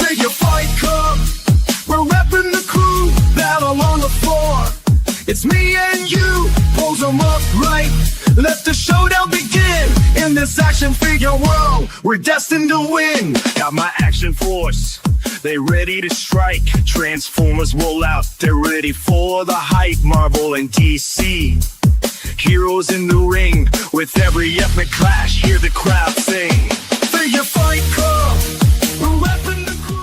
Figure Fight Club, we're repping the crew, battle on the floor. It's me and you, pose them up right. Let the showdown begin. In this action figure world, we're destined to win. Got my action force, they ready to strike. Transformers roll out, they're ready for the hype. Marvel and DC, heroes in the ring. With every epic clash, hear the crowd sing. Figure Fight Club, we're repping the crew.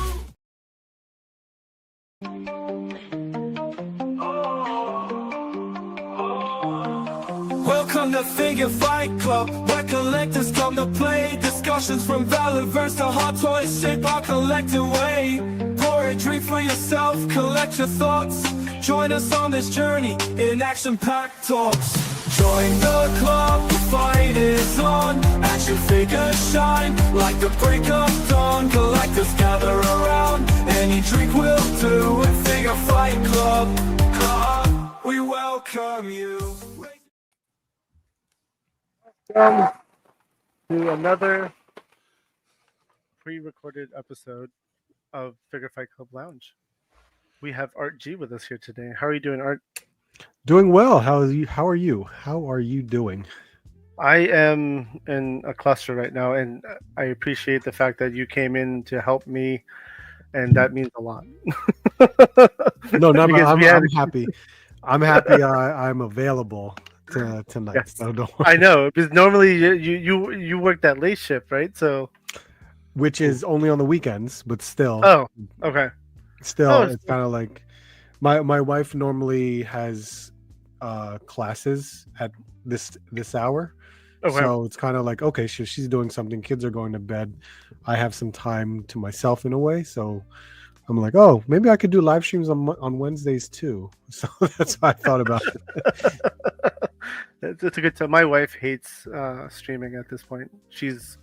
Welcome to Figure Fight Club, where collectors come to play. Discussions from Valorverse to Hot Toys shape our collective way. Pour a drink for yourself, collect your thoughts. Join us on this journey in action-packed talks. Join the club, the fight is on. Action figures shine like the break of dawn. Collectors gather around, any drink will do. At Figure Fight Club, we welcome you. Welcome to another pre-recorded episode of Figure Fight Club Lounge. We have Art G with us here today. How are you doing, Art? Doing well. How are you? How are you doing? I am in a cluster right now, and I appreciate the fact that you came in to help me, and that means a lot. No, I'm happy. I'm happy. I'm available tonight. Yes. So don't worry. I know, because normally you work that late shift, right? So, Which is only on the weekends, but still. oh, okay. Still, it's kind of like my wife normally has classes at this hour. Okay. So it's kind of like, okay, she's doing something. Kids are going to bed. I have some time to myself in a way. So I'm like, oh, maybe I could do live streams on Wednesdays too. So that's what I thought about it. It's a good time. My wife hates streaming at this point. She's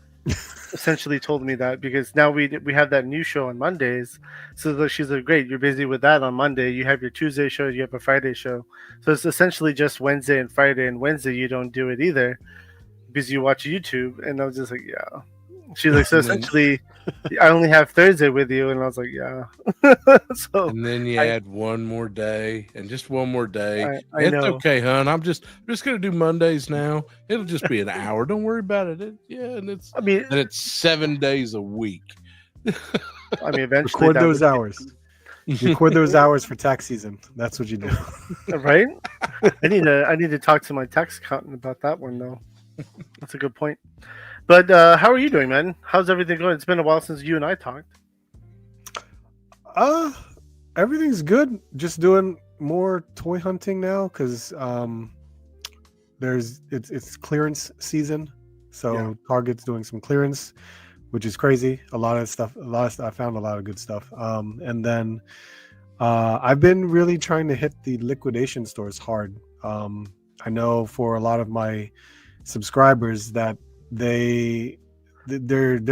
essentially told me that because now we have that new show on Mondays. So she's like, great, you're busy with that on Monday. You have your Tuesday show, you have a Friday show. So it's essentially just Wednesday and Friday. And Wednesday you don't do it either because you watch YouTube. And I was just like, yeah. She's like, so essentially I only have Thursday with you. And I was like, yeah. So and then you add one more day and just one more day. I it's know. okay, hon. I'm just gonna do Mondays now. It'll just be an hour. Don't worry about it. And it's 7 days a week. I mean, eventually Record those hours. Record those hours for tax season. That's what you do. Right? I need to talk to my tax accountant about that one though. That's a good point. But how are you doing, man? How's everything going? It's been a while since you and I talked. Everything's good. Just doing more toy hunting now because it's clearance season. So Yeah. Target's doing some clearance, which is crazy. A lot of stuff. I found a lot of good stuff. And then I've been really trying to hit the liquidation stores hard. I know for a lot of my subscribers that they're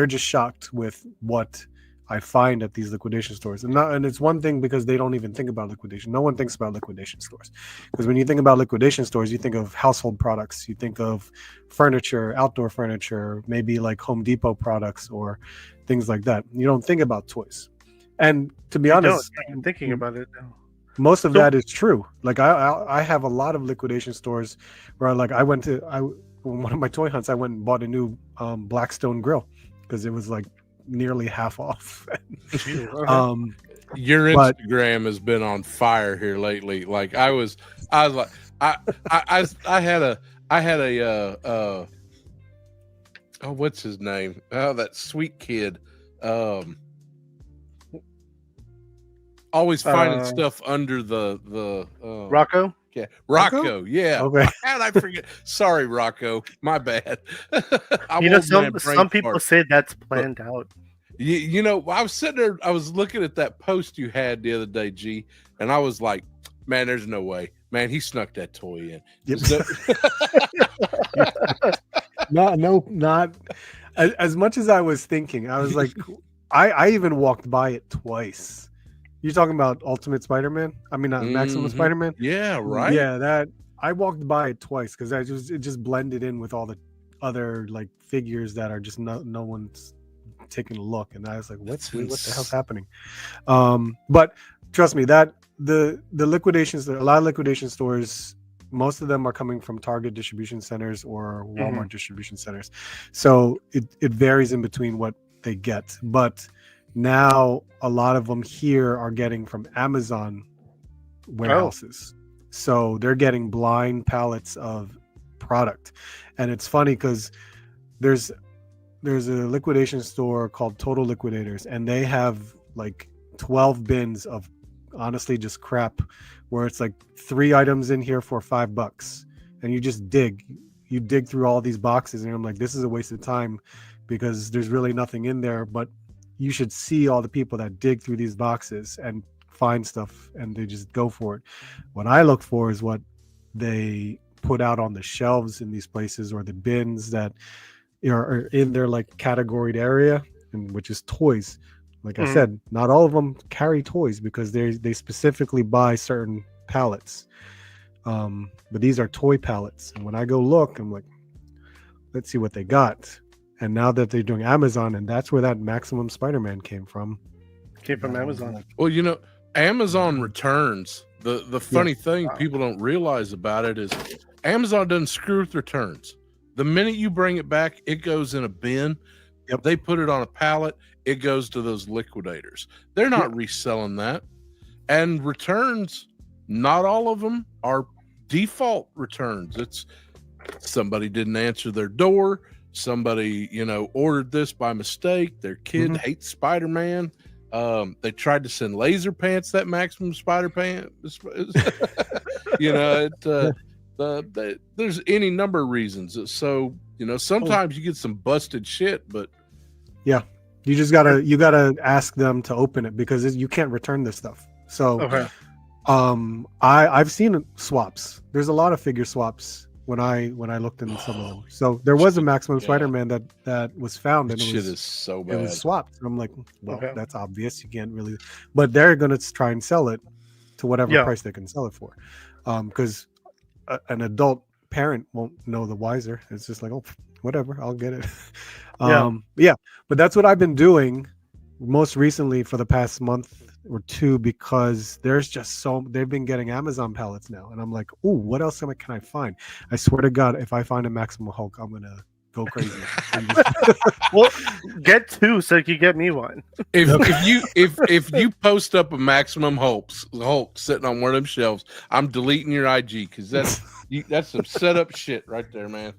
just shocked with what I find at these liquidation stores. And it's one thing because they don't even think about liquidation. No one thinks about liquidation stores. Because when you think about liquidation stores, you think of household products, you think of furniture, outdoor furniture, maybe like Home Depot products or things like that. You don't think about toys. And to be honest, I'm thinking about it now. most of that is true. Like I have a lot of liquidation stores where like one of my toy hunts, I went and bought a new Blackstone grill because it was like nearly half off. Your Instagram has been on fire here lately. Like I was like, I had a what's his name? Oh, that sweet kid. Always finding stuff under the Rocco? Yeah, Rocco. Yeah. Okay. How did I forget? Sorry, Rocco. My bad. Some people say that's planned out. You know, I was sitting there. I was looking at that post you had the other day, G, and I was like, "Man, there's no way, man. He snuck that toy in." Yep. Not as much as I was thinking. I was like, I even walked by it twice. You're talking about Ultimate Spider-Man? I mean, Maximum Spider-Man? Yeah, right. Yeah, that I walked by it twice because it just blended in with all the other like figures that are just no one's taking a look, and I was like, what the hell's happening? But trust me, that the liquidations, a lot of liquidation stores, most of them are coming from Target distribution centers or Walmart distribution centers. So it varies in between what they get. But now a lot of them here are getting from Amazon warehouses. So they're getting blind pallets of product. And it's funny because there's a liquidation store called Total Liquidators, and they have like 12 bins of honestly just crap, where it's like 3 items in here for $5, and you just dig through all these boxes, and I'm like, this is a waste of time because there's really nothing in there. But you should see all the people that dig through these boxes and find stuff, and they just go for it. What I look for is what they put out on the shelves in these places, or the bins that are in their like categoried area, and which is toys. Like I said, not all of them carry toys because they specifically buy certain pallets. But these are toy pallets. And when I go look, I'm like, let's see what they got. And now that they're doing Amazon, and that's where that Maximum Spider-Man came from. Came from Amazon. Well, you know, Amazon returns. The funny thing people don't realize about it is Amazon doesn't screw with returns. The minute you bring it back, it goes in a bin. Yep. They put it on a pallet. It goes to those liquidators. They're not reselling that. And returns, not all of them are default returns. It's somebody didn't answer their door. Somebody, ordered this by mistake. Their kid hates Spider-Man. They tried to send laser pants, that Maximum Spider pants. There's any number of reasons. So, sometimes you get some busted shit, but yeah. You just gotta ask them to open it because you can't return this stuff. So, I've seen swaps. There's a lot of figure swaps when I looked into some of them. So there was a Maximum Spider-Man that was found, and shit is so bad. It was swapped. And I'm like, well, that's obvious. You can't really, but they're gonna try and sell it to whatever price they can sell it for, because an adult parent won't know the wiser. It's just like, oh, whatever, I'll get it. But that's what I've been doing most recently for the past month or two, because there's just they've been getting Amazon pallets now, and I'm like, ooh, what else can I find? I swear to God, if I find a Maximum Hulk, I'm gonna go crazy. Well, get 2 so you can get me one. If you post up a Maximum Hulk sitting on one of them shelves, I'm deleting your IG because that's some setup shit right there, man.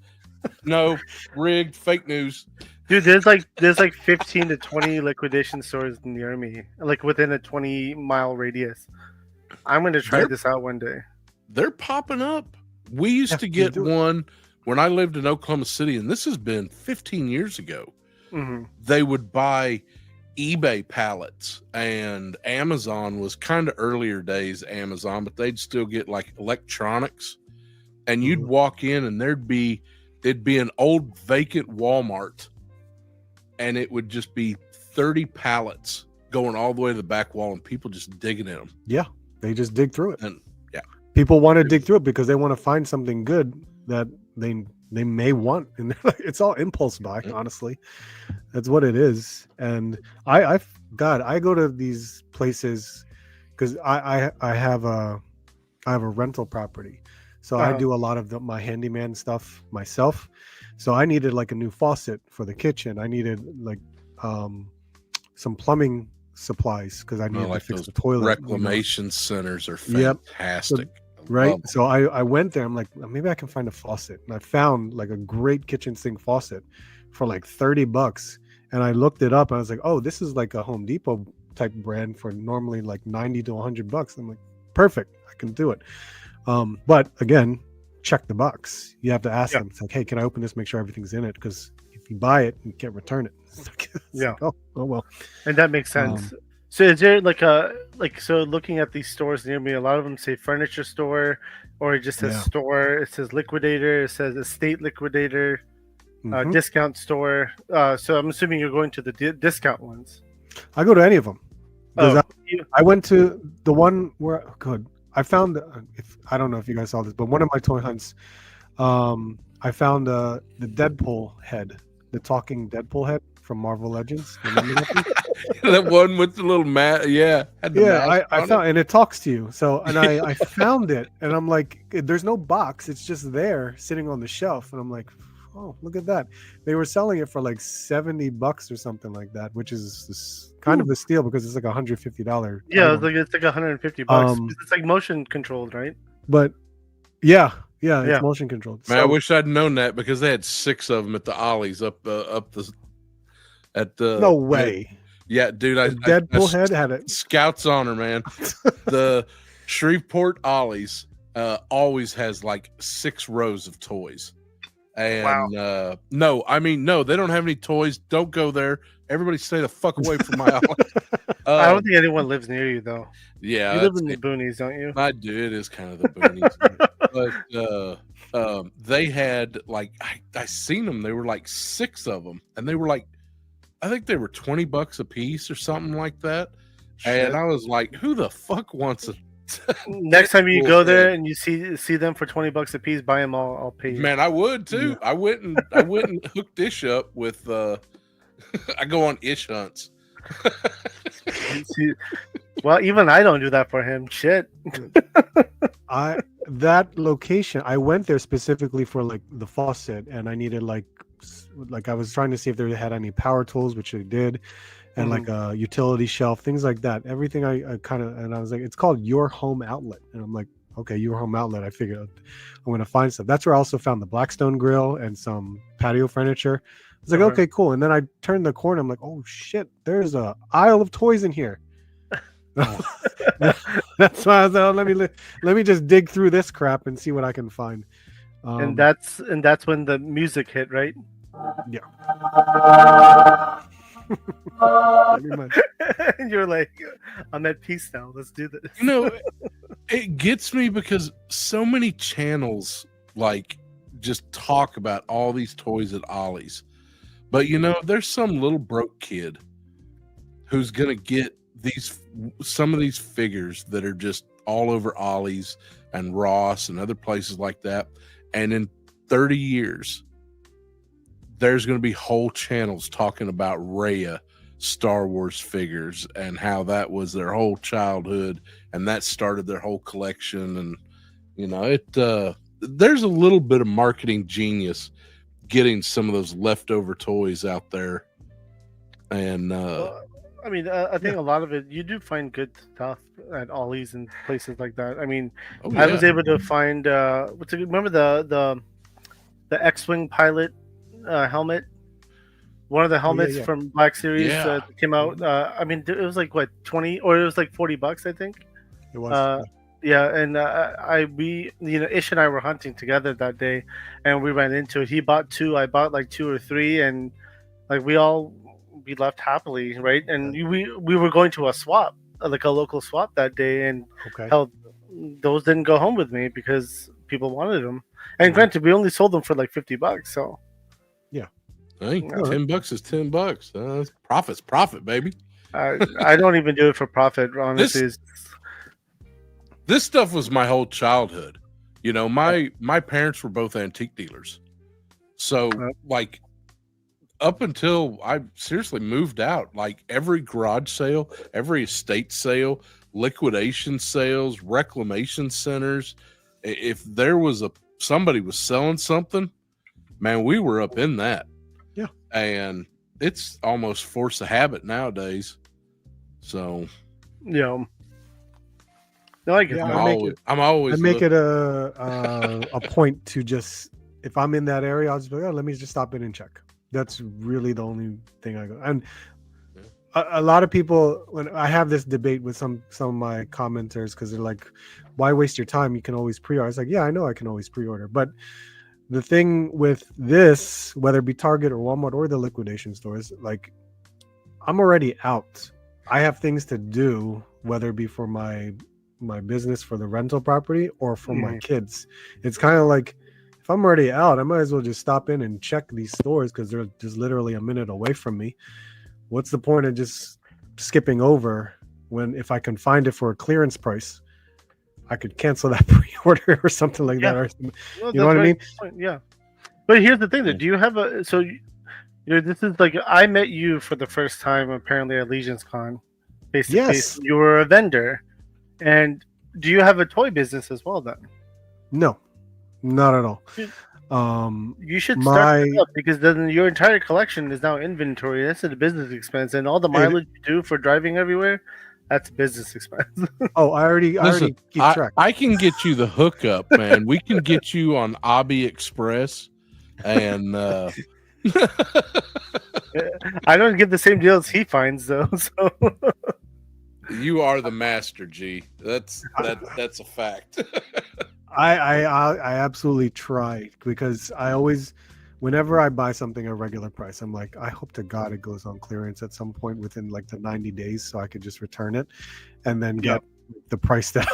No, rigged, fake news. Dude, there's like 15 to 20 liquidation stores near me, like within a 20-mile radius. I'm gonna try this out one day. They're popping up. We used to get one when I lived in Oklahoma City, and this has been 15 years ago. They would buy eBay pallets, and Amazon was kind of earlier days Amazon, but they'd still get like electronics, and you'd walk in and there'd be an old vacant Walmart, and it would just be 30 pallets going all the way to the back wall, and people just digging in them. Yeah, they just dig through it. And people want to dig through it because they want to find something good that they may want, and it's all impulse buy. Honestly, that's what it is. And I go to these places because I have a rental property. So I do a lot of my handyman stuff myself. So I needed like a new faucet for the kitchen. I needed like some plumbing supplies because I needed to fix the toilet. Reclamation centers are fantastic. So I went there. I'm like, maybe I can find a faucet. And I found like a great kitchen sink faucet for like $30. And I looked it up. And I was like, oh, this is like a Home Depot type brand for normally like $90 to $100. I'm like, perfect. I can do it. But again, check the box. You have to ask them. It's like, hey, can I open this? Make sure everything's in it, because if you buy it, you can't return it. Like, oh well. And that makes sense. So is there so looking at these stores near me, a lot of them say furniture store, or it just says store. It says liquidator. It says estate liquidator, discount store. So I'm assuming you're going to the discount ones. I go to any of them. I went to the one where I found, I don't know if you guys saw this, but one of my toy hunts, I found the Deadpool head, the talking Deadpool head. from Marvel Legends. Remember that thing? That one with the little mat. Yeah. Had the Yeah, mask I on found, it. and it talks to you. So, and I found it, and I'm like, there's no box. It's just there, sitting on the shelf, and I'm like, oh, look at that. They were selling it for like $70 or something like that, which is kind of a steal because it's like $150. Yeah, item. it's like $150 bucks. Um, It's like motion controlled, right? But yeah, Yeah. it's motion controlled. Man, I So, wish I'd known that because they had 6 of them at the Ollies up the at the no way. Yeah, dude. The Deadpool head had it. Scouts honor, man. The Shreveport Ollies always has like 6 rows of toys. And no, they don't have any toys. Don't go there. Everybody stay the fuck away from my Ollie. I don't think anyone lives near you though. Yeah, You live in the boonies, don't you? I do. It is kind of the boonies. But they had like I seen them. They were like 6 of them, and they were like, I think they were $20 a piece or something like that. Shit. And I was like, who the fuck wants a Next time you go there and you see them for $20 a piece, buy them all. I'll pay you. Man, I would too. Yeah. I went and hooked Ish up with I go on Ish hunts. See- well, even I don't do that for him. Shit. That location, I went there specifically for like the faucet, and I needed like I was trying to see if they had any power tools, which they did, and like a utility shelf, things like that. Everything I kind of, and I was like, it's called Your Home Outlet, and I'm like, okay, Your Home Outlet. I figured I'm gonna find stuff. That's where I also found the Blackstone grill and some patio furniture. I was like, okay, cool. And then I turned the corner. I'm like, oh shit, there's a aisle of toys in here. That's why I was like, oh, let me just dig through this crap and see what I can find. And that's when the music hit, right? Yeah. Pretty much. And you're like, I'm at peace now. Let's do this. You know, it gets me because so many channels like just talk about all these toys at Ollie's. But you know, there's some little broke kid who's gonna get some of these figures that are just all over Ollie's and Ross and other places like that. And in 30 years, there's going to be whole channels talking about Raya Star Wars figures and how that was their whole childhood and that started their whole collection. And you know, there's a little bit of marketing genius getting some of those leftover toys out there. And I mean, I think a lot of it, you do find good stuff at Ollie's and places like that. I mean, I was able to find remember the X-Wing pilot helmet? One of the helmets from Black Series that came out. I mean, it was like what, 20, or it was like $40, I think. It was. Yeah, and Ish and I were hunting together that day, and we ran into it. He bought 2, I bought like 2 or 3, and like we left happily, right? And we were going to a swap, like a local swap that day, and hell, those didn't go home with me because people wanted them. And granted, we only sold them for like $50, so yeah. Hey, $10 is $10. Profit's profit, baby. I don't even do it for profit, honestly. This stuff was my whole childhood. You know, my parents were both antique dealers. So like up until I seriously moved out, like every garage sale, every estate sale, liquidation sales, reclamation centers, if there was somebody was selling something, man, we were up in that. Yeah. And it's almost force of habit nowadays. So yeah. No, I guess I'm always make it a point to just, if I'm in that area, I'll just be like, oh, let me just stop in and check. That's really the only thing I go. And a lot of people, when I have this debate with some of my commenters, because they're like, why waste your time? You can always pre-order. It's like, yeah, I know I can always pre-order. But the thing with this, whether it be Target or Walmart or the liquidation stores, like, I'm already out. I have things to do, whether it be for my business, for the rental property, or for my kids. It's kind of like, if I'm already out, I might as well just stop in and check these stores because they're just literally a minute away from me. What's the point of just skipping over when, if I can find it for a clearance price, I could cancel that pre-order or something like that. Or, you know what I mean? Yeah. But here's the thing, though. Do you have This is like I met you for the first time apparently at Legion's Con, face to face. Yes. You were a vendor, and do you have a toy business as well? Then No, not at all. you should My start that up because then your entire collection is now inventory. That's a business expense, and all the mileage you do for driving everywhere, that's a business expense. oh, I already Listen, keep track. I can get you the hookup, man. We can get you on Hobby Express, and I don't get the same deals he finds though. So you are the master, G. That's a fact. I absolutely try because I always, whenever I buy something at regular price, I'm like, I hope to God it goes on clearance at some point within like the 90 days, so I could just return it, and then get the price that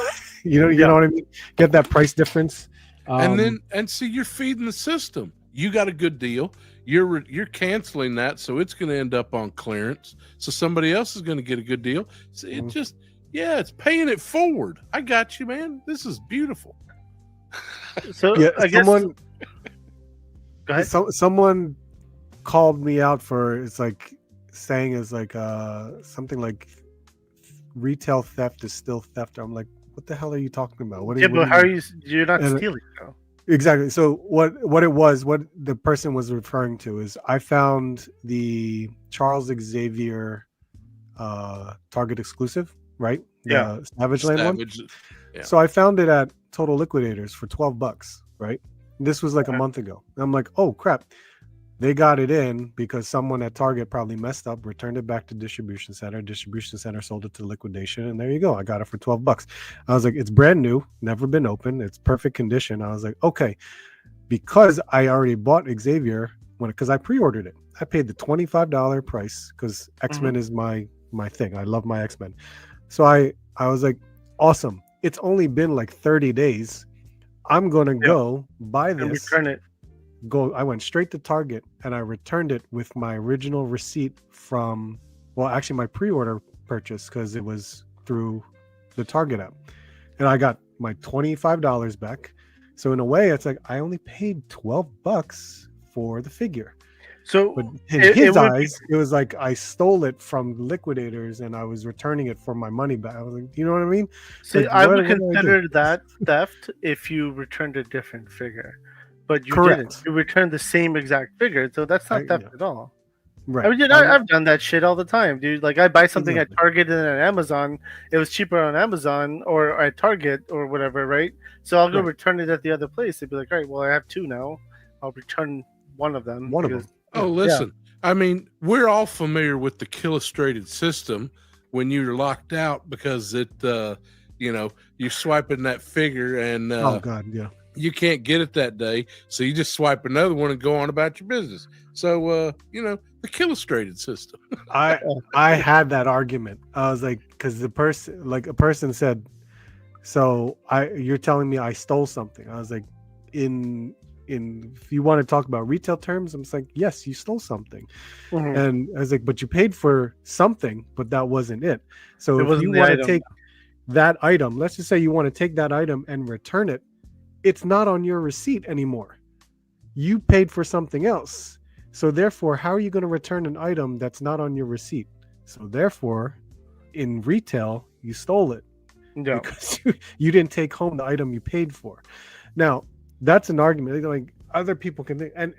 you know what I mean. Get that price difference, and see, you're feeding the system. You got a good deal. You're canceling that, so it's going to end up on clearance. So somebody else is going to get a good deal. So it just, it's paying it forward. I got you, man. This is beautiful. So yeah, I guess someone go ahead. someone called me out for saying it's like something like retail theft is still theft. I'm like, what the hell are you talking about? What But how are you? You're not And- stealing though. Exactly. So what the person was referring to is I found the Charles Xavier Target exclusive, right? Yeah. The Savage Land one. Savage. Yeah. So I found it at Total Liquidators for $12, right? This was like a Okay. month ago. And I'm like, oh crap. They got it in because someone at Target probably messed up, returned it back to distribution center. Distribution center sold it to liquidation, and there you go. I got it for $12. I was like, it's brand new, never been opened, it's perfect condition. I was like, okay, because I already bought Xavier because I pre-ordered it. I paid the $25 price because X-Men is my thing. I love my X-Men. So I was like, awesome. It's only been like 30 days. I'm gonna go buy And this. return it. I went straight to Target and I returned it with my original receipt from, well, actually my pre-order purchase because it was through the Target app, and I got my $25 back. So in a way, it's like I only paid $12 for the figure, So but in It- his it would be- eyes, it was like I stole it from liquidators and I was returning it for my money back. I was like, you know what I mean? see, Like, I what would do I do? consider that theft if you returned a different figure, but you Correct. didn't. You returned the same exact figure, so that's not theft yeah. at all. Right. I mean, I've done that shit all the time, dude. Like I buy something Exactly. at Target and at Amazon. It was cheaper on Amazon or at Target or whatever, right? So I'll go Right. return it at the other place. They'd be like, all right, well, I have two now. I'll return one of them. One of because- them. Oh, listen. I mean, we're all familiar with the killustrated system when you're locked out because it, you're swiping that figure and Oh God, yeah. you can't get it that day. So you just swipe another one and go on about your business. So, the killustrated system. I had that argument. I was like, because a person said, so you're telling me I stole something. I was like, if you want to talk about retail terms, I'm just like, yes, you stole something. Mhm. And I was like, but you paid for something, but that wasn't it. So It if wasn't you the want to item. take that item, let's just say you want to take that item and return it, it's not on your receipt anymore. You paid for something else. So therefore, how are you going to return an item that's not on your receipt? So therefore, in retail, you stole it Yeah. because you didn't take home the item you paid for. Now, that's an argument. Like other people can think, and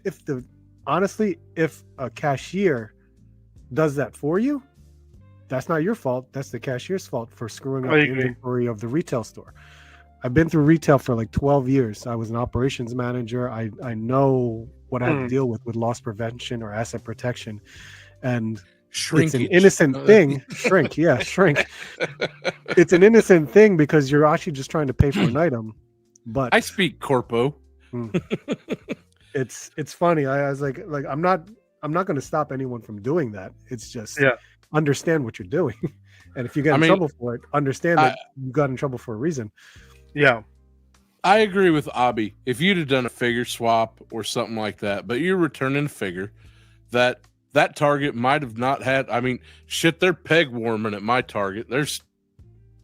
honestly, if a cashier does that for you, that's not your fault. That's the cashier's fault for screwing up I the agree. inventory of the retail store. I've been through retail for like 12 years. I was an operations manager. I know what I have to deal with loss prevention or asset protection. And Shrinkage. it's an innocent thing. Shrink. It's an innocent thing because you're actually just trying to pay for an item. But I speak corpo. it's funny. I was like I'm not going to stop anyone from doing that. It's just understand what you're doing. And if you get in trouble for it, understand that you got in trouble for a reason. Yeah. I agree with Abby. If you'd have done a figure swap or something like that, but you're returning a figure that Target might have not had. I mean, shit, they're peg warming at my Target. There's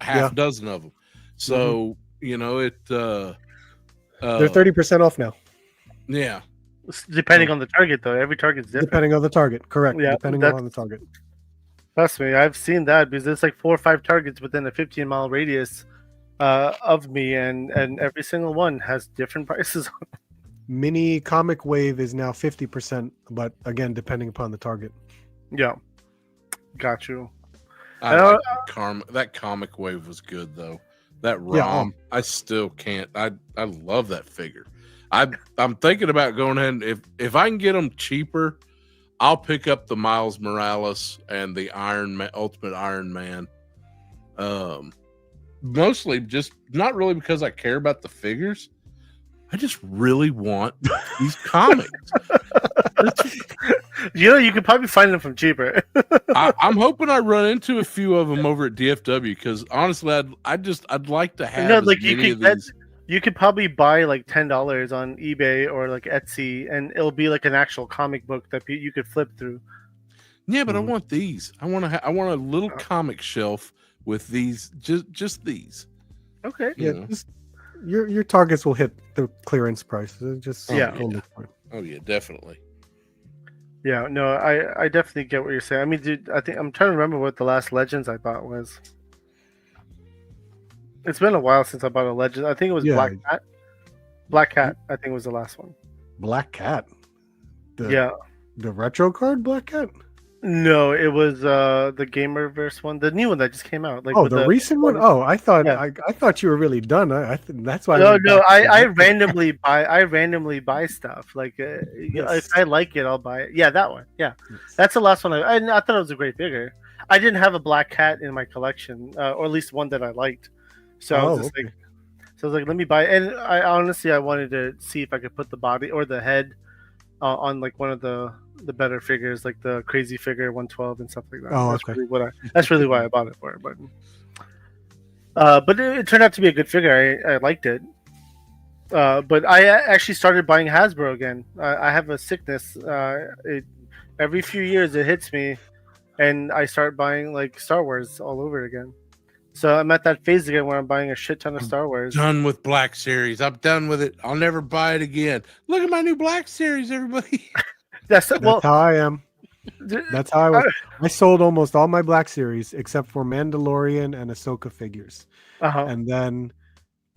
half dozen of them. So, they're they're 30% off now. Yeah. Depending on the target, though, every target's different. Depending on the target, correct. Yeah, Depending that's- on the target. Trust me, I've seen that because there's like 4 or 5 targets within a 15-mile radius of me, and every single one has different prices. Mini comic wave is now 50%, but again, depending upon the target. Yeah, got you. I like that comic wave was good though. That ROM, Yeah, I still can't. I love that figure. I'm thinking about going ahead and if I can get them cheaper, I'll pick up the Miles Morales and the Ultimate Iron Man. Mostly just not really because I care about the figures. I just really want these comics. You can probably find them from cheaper. I'm hoping I run into a few of them over at DFW because honestly, I'd like to have as many of these. You could probably buy like $10 on eBay or like Etsy, and it'll be like an actual comic book that you could flip through. Yeah, but I want these. I want a little comic shelf with these. Just these. Okay. Yeah, just your targets will hit the clearance price. Just Oh yeah, definitely. Yeah, no, I definitely get what you're saying. I mean, dude, I think I'm trying to remember what the last Legends I bought was. It's been a while since I bought a Legend. I think it was Black Cat. Black Cat, I think was the last one. Black Cat. The retro card Black Cat. No, it was the Gamerverse one, the new one that just came out. Like the recent one. Oh, I thought I thought you were really done. That's why. No, I randomly buy stuff. Like if I like it, I'll buy it. Yeah, that one. Yeah, that's the last one. I thought it was a great figure. I didn't have a Black Cat in my collection, or at least one that I liked. So I was like, let me buy it. And I wanted to see if I could put the body or the head on like one of the better figures, like the crazy figure 112 and stuff like that. Oh, that's really why I bought it for. But it turned out to be a good figure. I liked it. But I actually started buying Hasbro again. I have a sickness. Every few years it hits me, and I start buying like Star Wars all over again. So I'm at that phase again where I'm buying a shit ton of Star Wars. Done with Black Series. I'm done with it. I'll never buy it again. Look at my new Black Series, everybody. That's how I am. That's how I was. I sold almost all my Black Series except for Mandalorian and Ahsoka figures. And then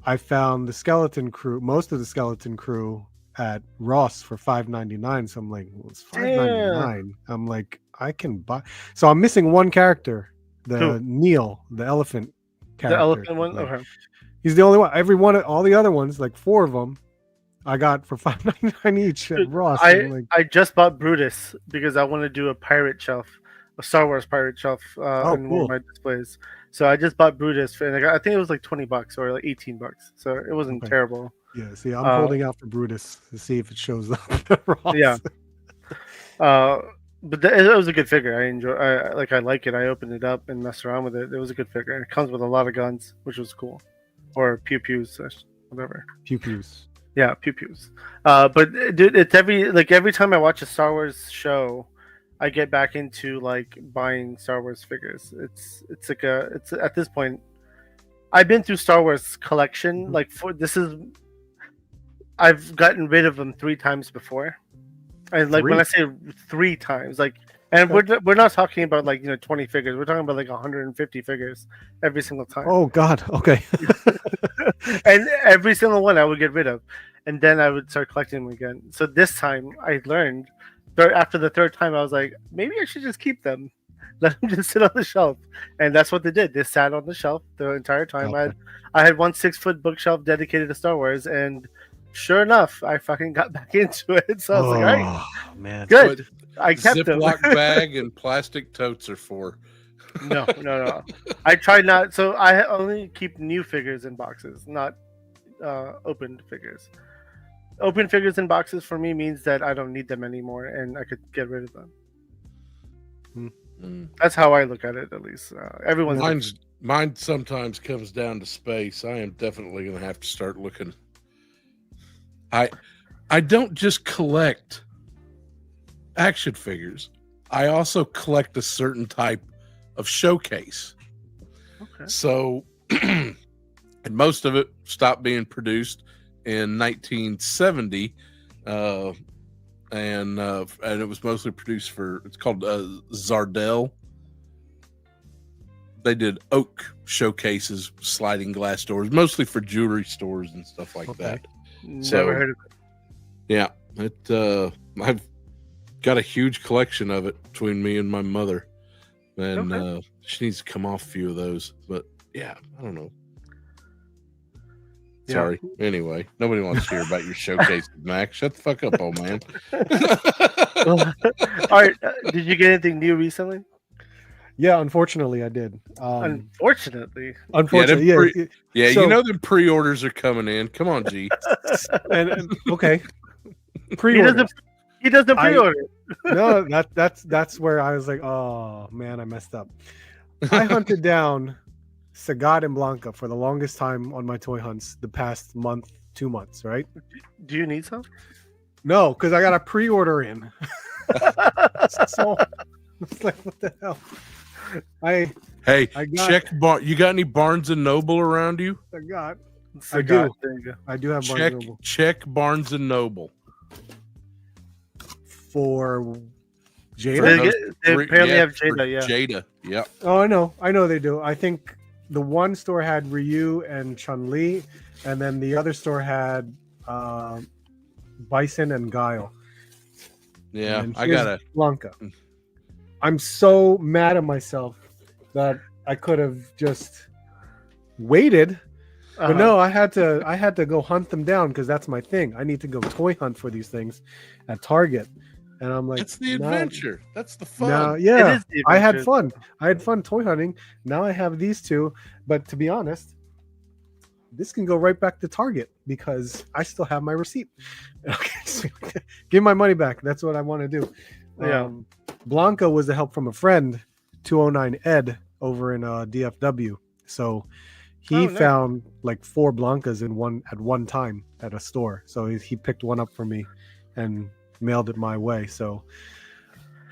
I found the Skeleton Crew, most of the Skeleton Crew at Ross for $5.99. So I'm like, well, it's $5.99. I'm like, I can buy. So I'm missing one character. Neil, the elephant character. The elephant one? Like, okay. He's the only one. All the other ones, like 4 of them, I got for $5.99 each at Ross. I just bought Brutus because I want to do a pirate shelf, a Star Wars pirate shelf in one of my displays. So I just bought Brutus, and I think it was like $20 or like $18. So it wasn't terrible. Yeah, see, I'm holding out for Brutus to see if it shows up at Ross. Yeah. But it was a good figure. I like it. I opened it up and messed around with it. It was a good figure. It comes with a lot of guns, which was cool, or pew-pews, whatever. Pew-pews. Yeah, pew-pews. But dude, it's every time I watch a Star Wars show, I get back into like buying Star Wars figures. It's at this point, I've been through Star Wars collection. I've gotten rid of them 3 times before. And like 3? When I say 3 times, like, and we're not talking about like 20 figures. We're talking about like 150 figures every single time. Oh God, okay. And every single one I would get rid of, and then I would start collecting them again. So this time I learned. After the 3rd time, I was like, maybe I should just keep them, let them just sit on the shelf, and that's what they did. They sat on the shelf the entire time. Okay. I had one 6-foot bookshelf dedicated to Star Wars, and sure enough, I fucking got back into it. So I was like, all right, man, good. I kept them. Ziploc bag and plastic totes are for. No. I try not. So I only keep new figures in boxes, not opened figures. Open figures in boxes for me means that I don't need them anymore, and I could get rid of them. That's how I look at it, at least. Mine sometimes comes down to space. I am definitely going to have to start looking. I don't just collect action figures. I also collect a certain type of showcase. Okay. So, and most of it stopped being produced in 1970 and it was mostly produced for. It's called Zardel. They did oak showcases, sliding glass doors, mostly for jewelry stores and stuff like that. Never heard of it. Yeah, I've got a huge collection of it between me and my mother, and she needs to come off a few of those. But yeah, I don't know. Sorry. Anyway, nobody wants to hear about your showcases, Max. Shut the fuck up, old man. All right. Did you get anything new recently? Yeah, unfortunately, I did. Unfortunately. Unfortunately, Yeah, So- you know the pre-orders are coming in. Come on, G. and okay, He pre-order. doesn't pre-order. No, that's where I was like, oh man, I messed up. I hunted down Sagat and Blanca for the longest time on my toy hunts the past month, 2 months, right? Do you need some? No, because I got a pre-order in. So it's like, what the hell? I Hey, got- check you got any Barnes and Noble around you? got. So I do. There you go. I do have Barnes Check and Noble check Barnes and Noble. for Jada. They apparently have for Jada, yeah. Jada. Yep. Oh, I know they do. I think the one store had Ryu and Chun Li, and then the other store had Bison and Guile. Yeah, And I here's gotta. Blanca. I'm so mad at myself that I could have just waited, but no, I had to go hunt them down because that's my thing. I need to go toy hunt for these things at Target, and I'm like, It's the no, adventure. That's the fun. no, It yeah, is the I had adventure. fun. I had fun toy hunting. Now I have these two, but to be honest, this can go right back to Target because I still have my receipt. Okay, give my money back. That's what I want to do. Yeah. Blanca was the help from a friend, 209 Ed over in DFW. So he nice. found like 4 Blancas in one time at a store. So he picked one up for me and mailed it my way. So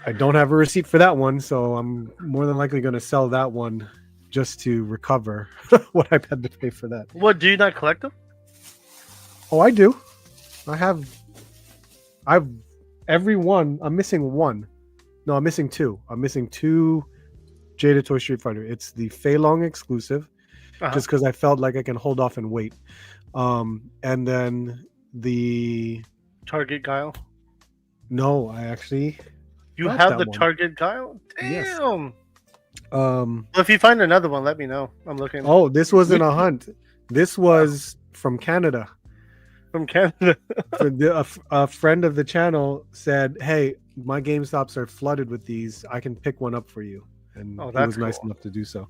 I don't have a receipt for that one. So I'm more than likely going to sell that one just to recover what I've had to pay for that. What, do you not collect them? Oh, I do. I've every one. I'm missing one. No, I'm missing 2. I'm missing 2 Jada Toy Street Fighter. It's the Fei Long exclusive, just because I felt like I can hold off and wait. And then the Target Guile. no, I actually You got have that the one. Target Guile? Yes. Damn. Well, if you find another one, let me know. I'm looking oh, this wasn't a hunt. This was from Canada. from Canada. A friend of the channel said, "Hey, my GameStops are flooded with these. I can pick one up for you," and Oh, he that's was nice cool. enough to do so.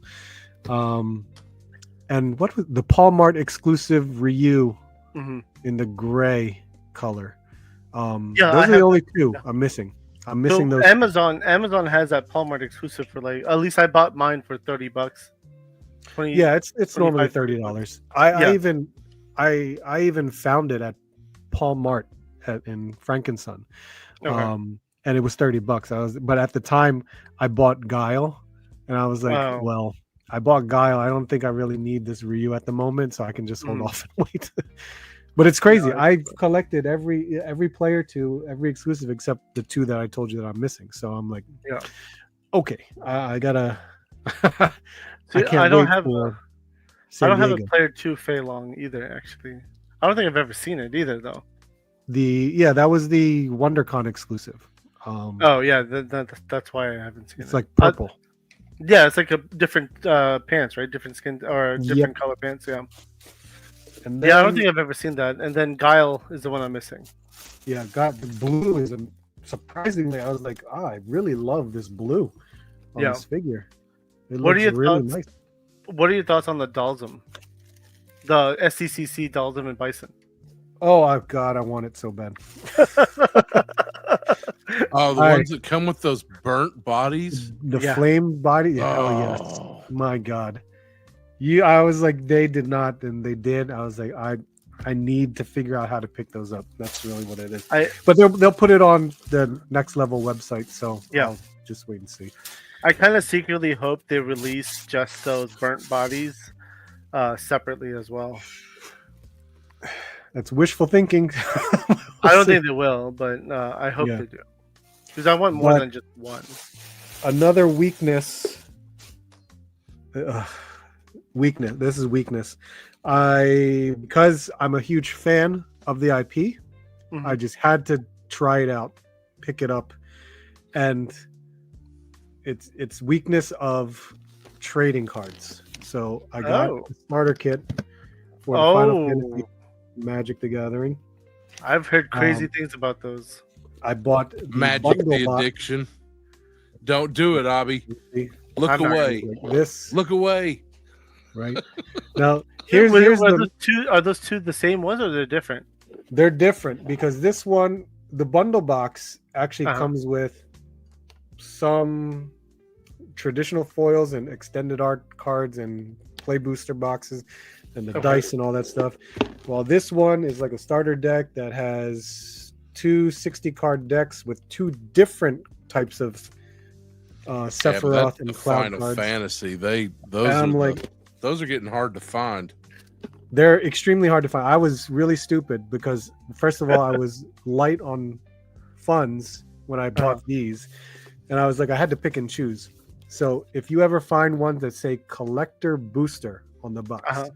And what was the Paul Mart exclusive Ryu Mhm. in the gray color? Yeah, I those are have the only 2 I'm missing. I'm missing So those. Amazon has that Walmart exclusive for like, at least I bought mine for $30. 20, Yeah, it's normally $25, $30. Yeah. I even found it at Paul Mart in Frankenson. Okay. And it was $30. But at the time I bought Guile, and I was like, Wow. well, I bought Guile. I don't think I really need this Ryu at the moment, so I can just hold off and wait. But it's crazy. Yeah, I've collected every player to every exclusive except the 2 that I told you that I'm missing. So I'm like, Yeah. okay, I gotta. See, can't I don't wait have for I San don't have a Diego. player 2 Fei Long either, actually. I don't think I've ever seen it either, though. That was the WonderCon exclusive. Oh yeah, that's why I haven't seen It's it. like purple. Yeah, it's like a different pants, right? Different skin or different Yep. color pants. Yeah. And Yeah, I don't then- think I've ever seen that. And then Guile is the one I'm missing. Yeah, got the blue is surprisingly. I was like, I really love this blue on Yeah. this figure. It What are looks your really thoughts? nice. What are your thoughts on the Dalsum? The SCCC Dalsum and Bison. Oh God, I want it so bad. Oh, the I- ones that come with those burnt bodies. The Yeah. flame body. Yeah, hell yes. Oh. My God. I was like, they did not, and they did. I was like, I need to figure out how to pick those up. That's really what it is. But they'll put it on the Next Level website, so Yeah. I'll just wait and see. I kind of secretly hope they release just those burnt bodies separately as well. That's wishful thinking. I don't think they will, but I hope Yeah. they do. Because I want more But- than just one. Another weakness. Weakness. This is weakness. Because I'm a huge fan of the IP, Mhm. I just had to try it out, pick it up, and it's weakness of trading cards. So I got Oh. the starter kit for the Final Oh, Fantasy Magic the Gathering. I've heard crazy Um, things about those. I bought the Magic bundle the box. addiction. Don't do it, Abby. Look I'm not gonna away. Like this, Look away. right? Now here's Are the those two the same ones or they're different? they're different because this one, the bundle box actually Uh-huh. comes with some traditional foils and extended art cards and play booster boxes and the Okay. dice and all that stuff. While this one is like a starter deck that has two 60 card decks with two different types of Sephiroth and the Cloud Final cards. Fantasy. And I'm like, Those are getting hard to find. they're extremely hard to find. I was really stupid because first of all, I was light on funds when I bought these, and I was like, I had to pick and choose. So if you ever find ones that say collector booster on the box, Uh-huh.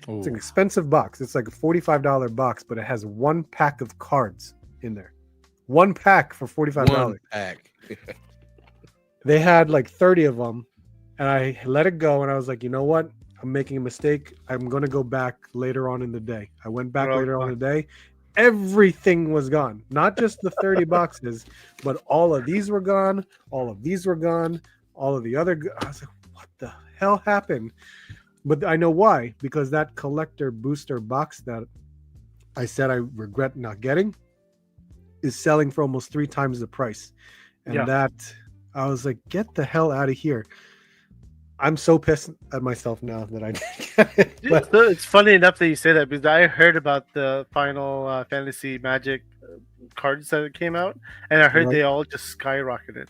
it's an expensive box. It's like a $45 box, but it has one pack of cards in there. One pack for $45. One pack. They had like 30 of them, and I let it go. And I was like, you know what? I'm making a mistake. I'm going to go back later on in the day. I went back Well, later on in the day. Everything was gone. Not just the 30 boxes, but all of these were gone. All of these were gone. All of the other. I was like, what the hell happened? But I know why. Because that collector booster box that I said I regret not getting is selling for almost 3 times the price. And Yeah. that, I was like, get the hell out of here. I'm so pissed at myself now that I didn't get it. But So it's funny enough that you say that because I heard about the Final Fantasy Magic cards that came out, and I heard Right. they all just skyrocketed.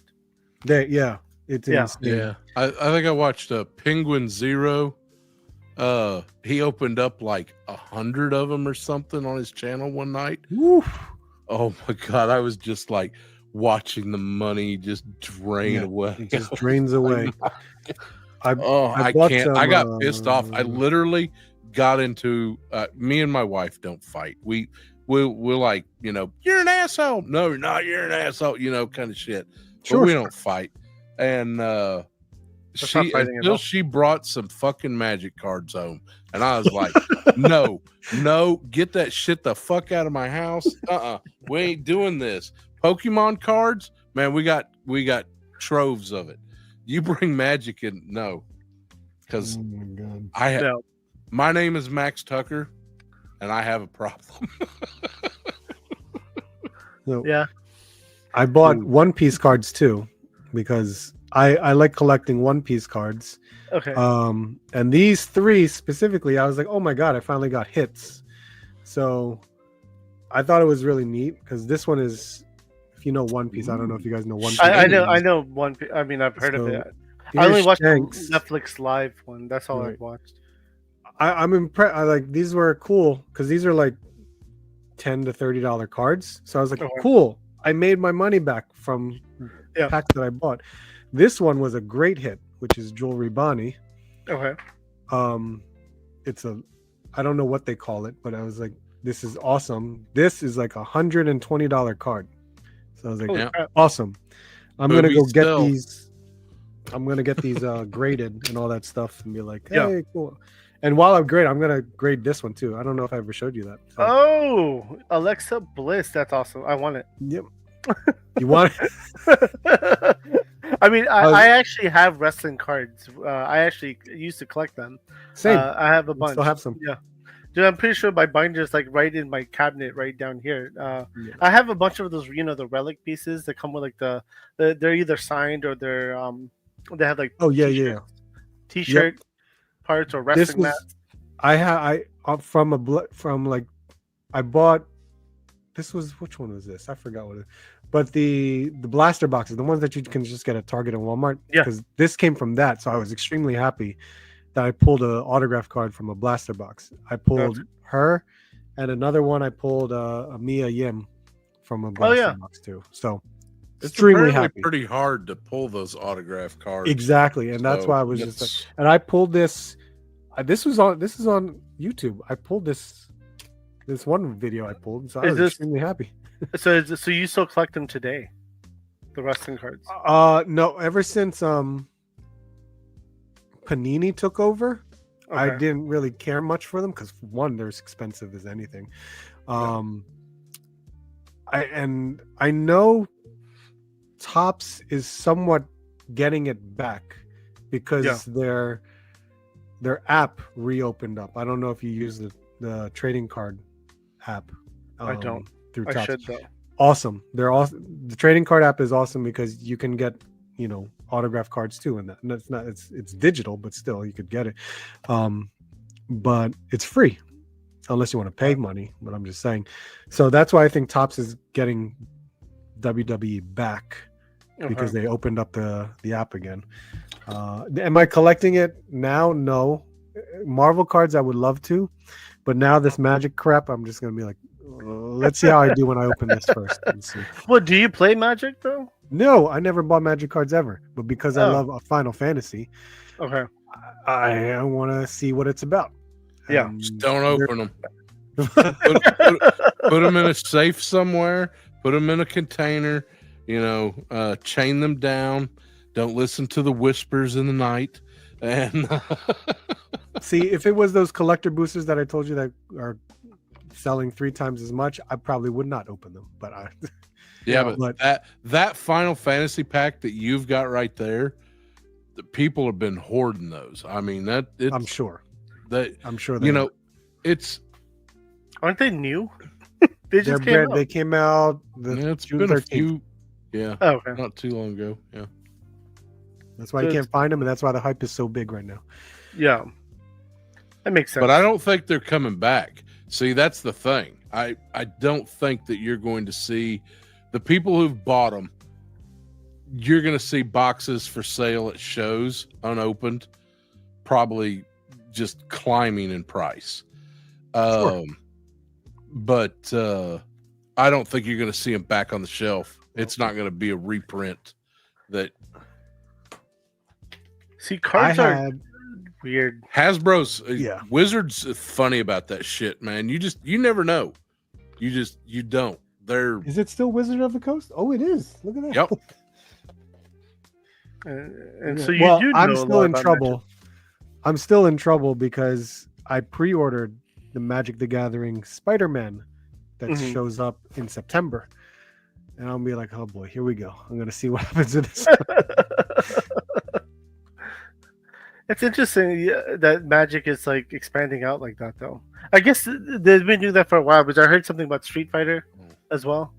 it's Yeah. insane. Yeah. I think I watched Penguin Zero. He opened up like 100 of them or something on his channel one night. Woo. Oh my God. I was just like watching the money just drain Yeah, away. It just drains away. I bought can't. I got some, pissed off. I literally got into. Me and my wife don't fight. We'll like, you're an asshole. No, you're not. You're an asshole. Kind of shit. Sure, But we sure. don't fight. And not fighting at all. she brought some fucking magic cards home, and I was like, no, get that shit the fuck out of my house. We ain't doing this. Pokemon cards, man. We got troves of it. You bring magic in, no, because Oh my God. No. my name is Max Tucker, and I have a problem. So Yeah. I bought Ooh. One Piece cards too because I like collecting One Piece cards. Okay. And these 3 specifically, I was like, oh my God, I finally got hits. So I thought it was really neat because this one is, if you know One Piece, I don't know if you guys know One Piece. I know one. I mean, I've heard of So, it. I only here's watched the Shanks. Netflix live one. That's all Right. I've watched. I'm impressed. I like these were cool because these are like $10 to $30 cards. So I was like, Okay. cool. I made my money back from Yeah. packs that I bought. This one was a great hit, which is Jewelry Bonnie. Okay. It's I don't know what they call it, but I was like, this is awesome. This is like $120 card. So I was like, Holy Yeah. crap. awesome. I'm gonna Movie go get still. these. I'm gonna get these graded and all that stuff and be like, hey, Yeah. cool. And while I'm I'm gonna grade this one too. I don't know if I ever showed you that. So, Oh, Alexa Bliss. That's awesome. I want it. yep. You want I mean, Oh. I actually have wrestling cards. I actually used to collect them. same? I have a I bunch. still have some. Yeah. Dude, I'm pretty sure my binder's like right in my cabinet right down here. Yeah. I have a bunch of those, the relic pieces that come with like they're either signed or they have like Oh yeah, yeah. t-shirt parts or wrestling was- mats. I I bought. This was which one was this? I forgot what it. But the blaster boxes, the ones that you can just get at Target and Walmart. Yeah. Because this came from that, so I was extremely happy that I pulled an autograph card from a blaster box. I pulled her, and another one I pulled a Mia Yim from a Oh, blaster yeah. box too. So It's extremely apparently happy. pretty hard to pull those autograph cards. Exactly, and that's So why I was just like, it's- and I pulled this. This is on YouTube. I pulled this one video I pulled, so I Is was this- extremely happy. So you still collect them today? The wrestling cards. No, ever since Panini took over, I Okay. didn't really care much for them because one, they're as expensive as anything. I know Topps is somewhat getting it back because their app reopened up. I don't know if you use the trading card app. I don't. Through I Topps. should though. Awesome. They're awesome. The trading card app is awesome because you can get autograph cards too, and it's digital, but still you could get it. But it's free unless you want to pay money. But I'm just saying. So that's why I think Topps is getting WWE back because they opened up the app again. Am I collecting it now? No. Marvel cards I would love to, but now this Magic crap, I'm just gonna be like, let's see how I do when I open this first. And see. Well, do you play Magic though? No, I never bought Magic cards ever, but because I Oh. love Final Fantasy, Okay. I want to see what it's about. Yeah. Just don't open them. Put them in a safe somewhere. Put them in a container. Chain them down. Don't listen to the whispers in the night. And See, if it was those collector boosters that I told you that are selling 3 times as much, I probably would not open them. But but that Final Fantasy pack that you've got right there, the people have been hoarding those. I mean, I'm sure. I'm sure it's Aren't they new? They just came brand, out. they came out it's June been 13th. a few. Yeah, Oh, okay. not too long ago. Yeah. That's why So you can't find them, and that's why the hype is so big right now. Yeah. That makes sense. But I don't think they're coming back. See, that's the thing. I don't think that you're going to see the people who've bought them. You're going to see boxes for sale at shows unopened, probably just climbing in price. Sure. But I don't think you're going to see them back on the shelf. It's not going to be a reprint. That See, cards are had weird. Hasbro's Yeah. Wizards is funny about that shit, man. You never know. You don't. They're Is it still Wizard of the Coast? Oh, it is. Look at that. Yep. And so you well, do know I'm a still lot in about trouble. I'm still in trouble because I pre-ordered the Magic the Gathering Spider-Man that Mhm. shows up in September. And I'll be like, oh boy, here we go. I'm gonna see what happens with this. Magic. It's interesting that Magic is like expanding out like that, though. I guess they've been doing that for a while, but I heard something about Street Fighter as well.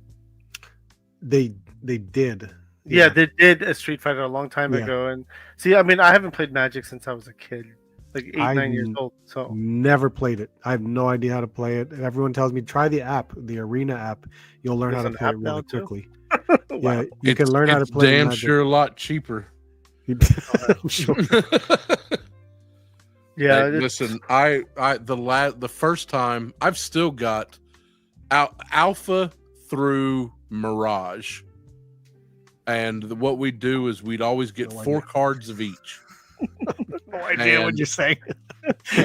They did. Yeah, they did a Street Fighter a long time Yeah. ago, and see, I mean, I haven't played Magic since I was a kid, like 8, I 9 years old. So Never played it. I have no idea how to play it. Everyone tells me try the app, the Arena app. You'll learn There's how to an play it app now, really too? quickly. Wow. Yeah, you can learn how to it's play damn Magic. sure a lot cheaper. I'm sure. Yeah, Hey, listen, the first time I've still got Alpha through Mirage, and what we do is we'd always get No 4 idea. cards of each. No idea what And- you're saying.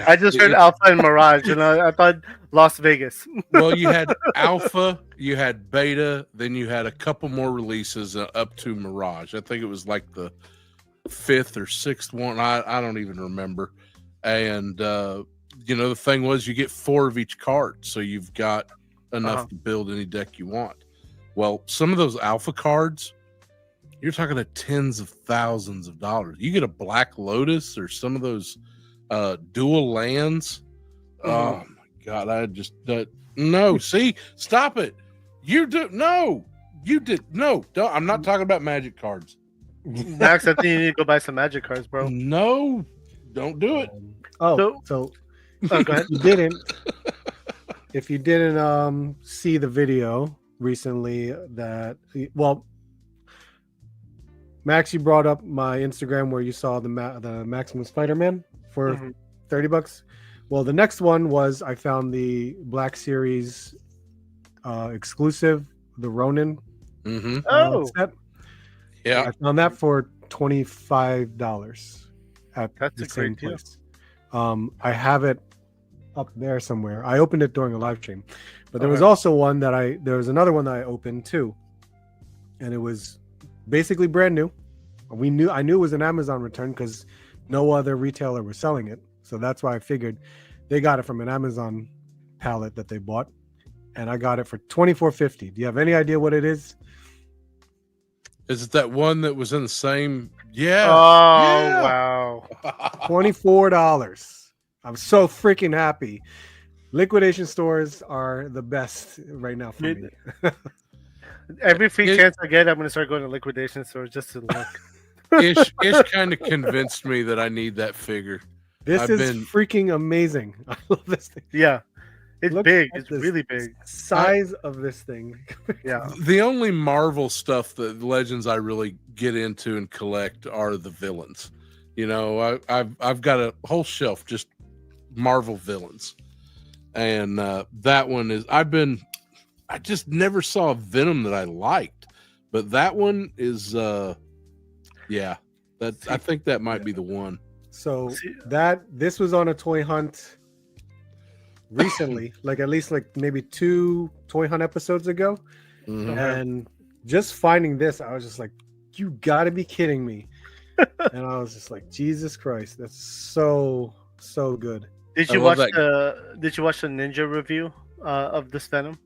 I just heard Alpha and Mirage, and I thought Las Vegas. Well, you had Alpha, you had Beta, then you had a couple more releases up to Mirage. I think it was like the 5th or 6th one. I don't even remember. And the thing was you get 4 of each card, so you've got enough to build any deck you want. Well, some of those Alpha cards, you're talking to tens of thousands of dollars. You get a Black Lotus or some of those dual lands. Oh my god, I just no. See, stop it. You did no. Don't, I'm not talking about Magic cards. Max, I think you need to go buy some Magic cards, bro. No, don't do it. So Oh, go ahead. if you didn't see the video recently that Max, you brought up my Instagram where you saw the Maximum Spider-Man for Mhm. $30. Well, the next one was I found the Black Series exclusive the Ronin Mm-hmm. Oh, set. Yeah. I found that for $25 at That's the a same great deal. place. I have it up there somewhere. I opened it during a live stream, but there was Okay. also one that there was another one that I opened too, and it was basically brand new. I knew it was an Amazon return because no other retailer was selling it, so that's why I figured they got it from an Amazon pallet that they bought, and I got it for $24.50. Do you have any idea what it is? Is it that one that was in the same? Yeah. Oh Yeah. wow! $24. I'm so freaking happy. Liquidation stores are the best right now for me. Every free It- chance I get, I'm gonna start going to liquidation stores just to look. Ish kind of convinced me that I need that figure. This I've is been- freaking amazing. I love this thing. Yeah, it's Look big. at It's this really big. Size of this thing. Yeah. The only Marvel stuff that Legends I really get into and collect are the villains. You know, I've got a whole shelf just Marvel villains, and that one is I just never saw a Venom that I liked, but that one is yeah, I think that might be the one. So See- this was on a toy hunt recently, like at least like maybe 2 toy hunt episodes ago. Mhm. And just finding this, I was just like, you gotta be kidding me. And I was just like, Jesus Christ, that's so good. Did I you love watch Did you watch the Ninja review of this Venom?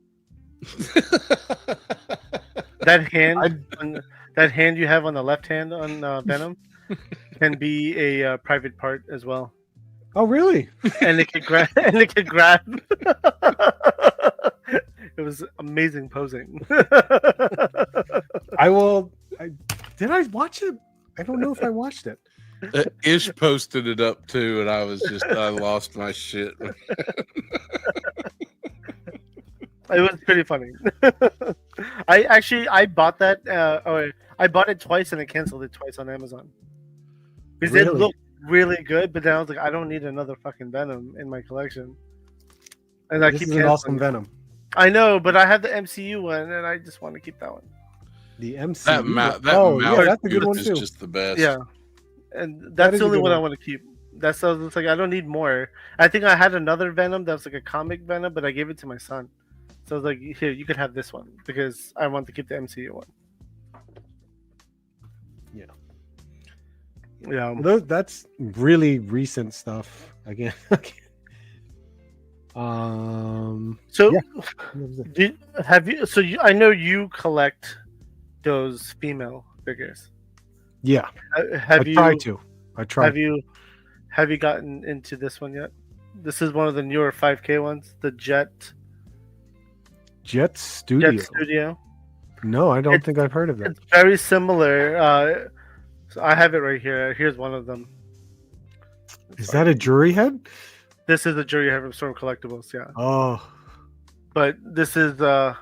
That hand you have on the left hand on Venom can be a private part as well, Oh really? and it could grab. And it could grab. It was amazing posing. Did I watch it? I don't know if I watched it. Ish posted it up too, and I lost my shit. It was pretty funny. I bought that. I bought it twice and I canceled it twice on Amazon because it Really? looked really good. But then I was like, I don't need another fucking Venom in my collection. And I This keep is an canceling awesome it. Venom. I know, but I have the MCU one, and I just want to keep that one. The MC. That mouth yeah, that's a good one is too. just the best. Yeah, and That that's is the a only good one I one. want to keep. That's I was like, I don't need more. I think I had another Venom that was like a comic Venom, but I gave it to my son. So I was like, here, you could have this one because I want to keep the MCU one. Yeah. Yeah. That's really recent stuff. Again. So yeah. have you? So I know you collect those female figures. Yeah. Have I you? tried to. I tried. Have you gotten into this one yet? This is one of the newer 5K ones, the Jet Studio. Studio. No, I don't It's- think I've heard of that. It's very similar. So I have it right here. Here's one of them. Is that a jury head? This is a jury head from Storm Collectibles, yeah. Oh, But this is Oh,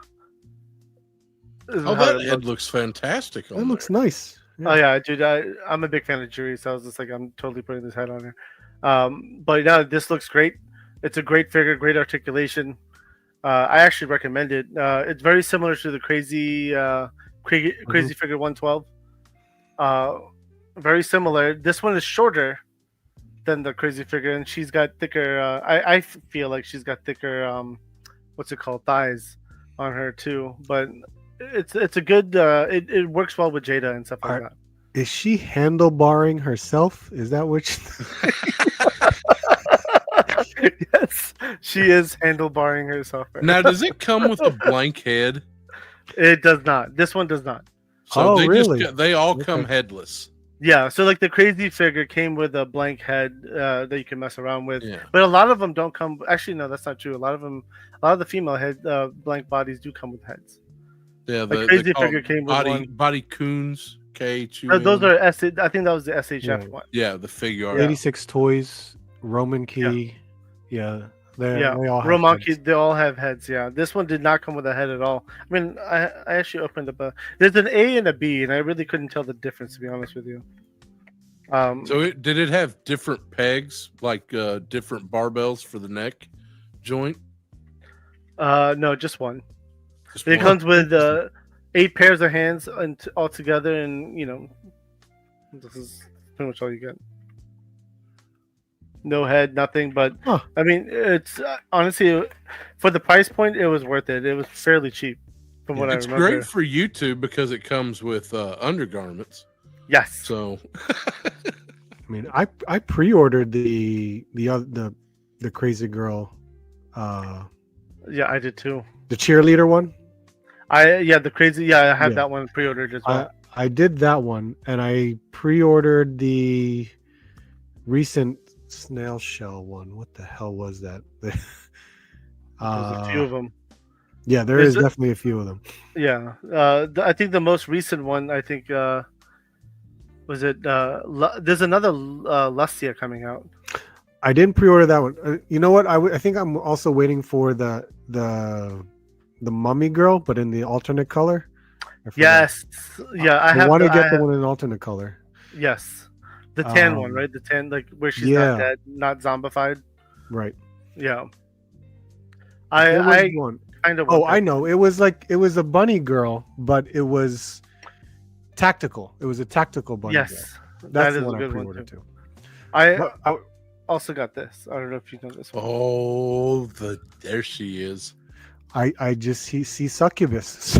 how that it head looks. looks fantastic. that looks nice. Oh yeah, dude, I'm a big fan of jury, so I was just like, I'm totally putting this head on here. But yeah, this looks great. It's a great figure, great articulation. I actually recommend it. It's very similar to the Crazy Figure 112. Very similar. This one is shorter than the Crazy Figure, and she's got thicker. I feel like she's got thicker. What's it called? Thighs on her too. But it's a good. It works well with Jada and stuff like that. Is she handlebarring herself? Is that which? Yes, she is handlebarring herself. Right Now, does it come with a blank head? It does not. This one does not. So Oh, they really? they all come Okay. headless. Yeah, so like the Crazy Figure came with a blank head that you can mess around with, Yeah. but a lot of them don't come. Actually, no, that's not true. A lot of the female head blank bodies do come with heads. Yeah, The they Crazy call Figure it came with one. body coons. Those are I think that was the SHF Yeah. one. yeah, the figure art. 86 toys, Roman key. Yeah, they all have Romanki, heads. they all have heads. Yeah, this one did not come with a head at all. I mean, I actually opened up there's an A and a B, and I really couldn't tell the difference, to be honest with you. So did it have different pegs, like different barbells for the neck joint? No, just one. Just It one. comes with 8 pairs of hands and all together, and this is pretty much all you get. No head, nothing. But Huh. I mean, it's honestly for the price point, it was worth it. It was fairly cheap, from what I It's remember. great for YouTube because it comes with undergarments. Yes. So I mean, I pre-ordered the Crazy Girl, Yeah, I did too. the cheerleader one. The crazy. Yeah, I have Yeah. that one pre-ordered as well. I did that one, and I pre-ordered the recent snail shell one. What the hell was that? There's a few of them. Yeah, There's is definitely a few of them. Yeah, I think the most recent one. I think was it. There's another Lustia coming out. I didn't pre-order that one. You know what? I think I'm also waiting for the mummy girl, but in the alternate color. I forgot. Yes. Yeah, I want to get the one in alternate color. Yes, the tan one, right? The tan, like where she's not dead, not zombified. Right. Yeah. There was I one. kind of. Oh, I know. It was a bunny girl, but it was tactical. It was a tactical bunny girl. Yes, That's that the is one a I good one pre-ordered too. too. I also got this. I don't know if you know this one. oh, there she is. I just see succubus.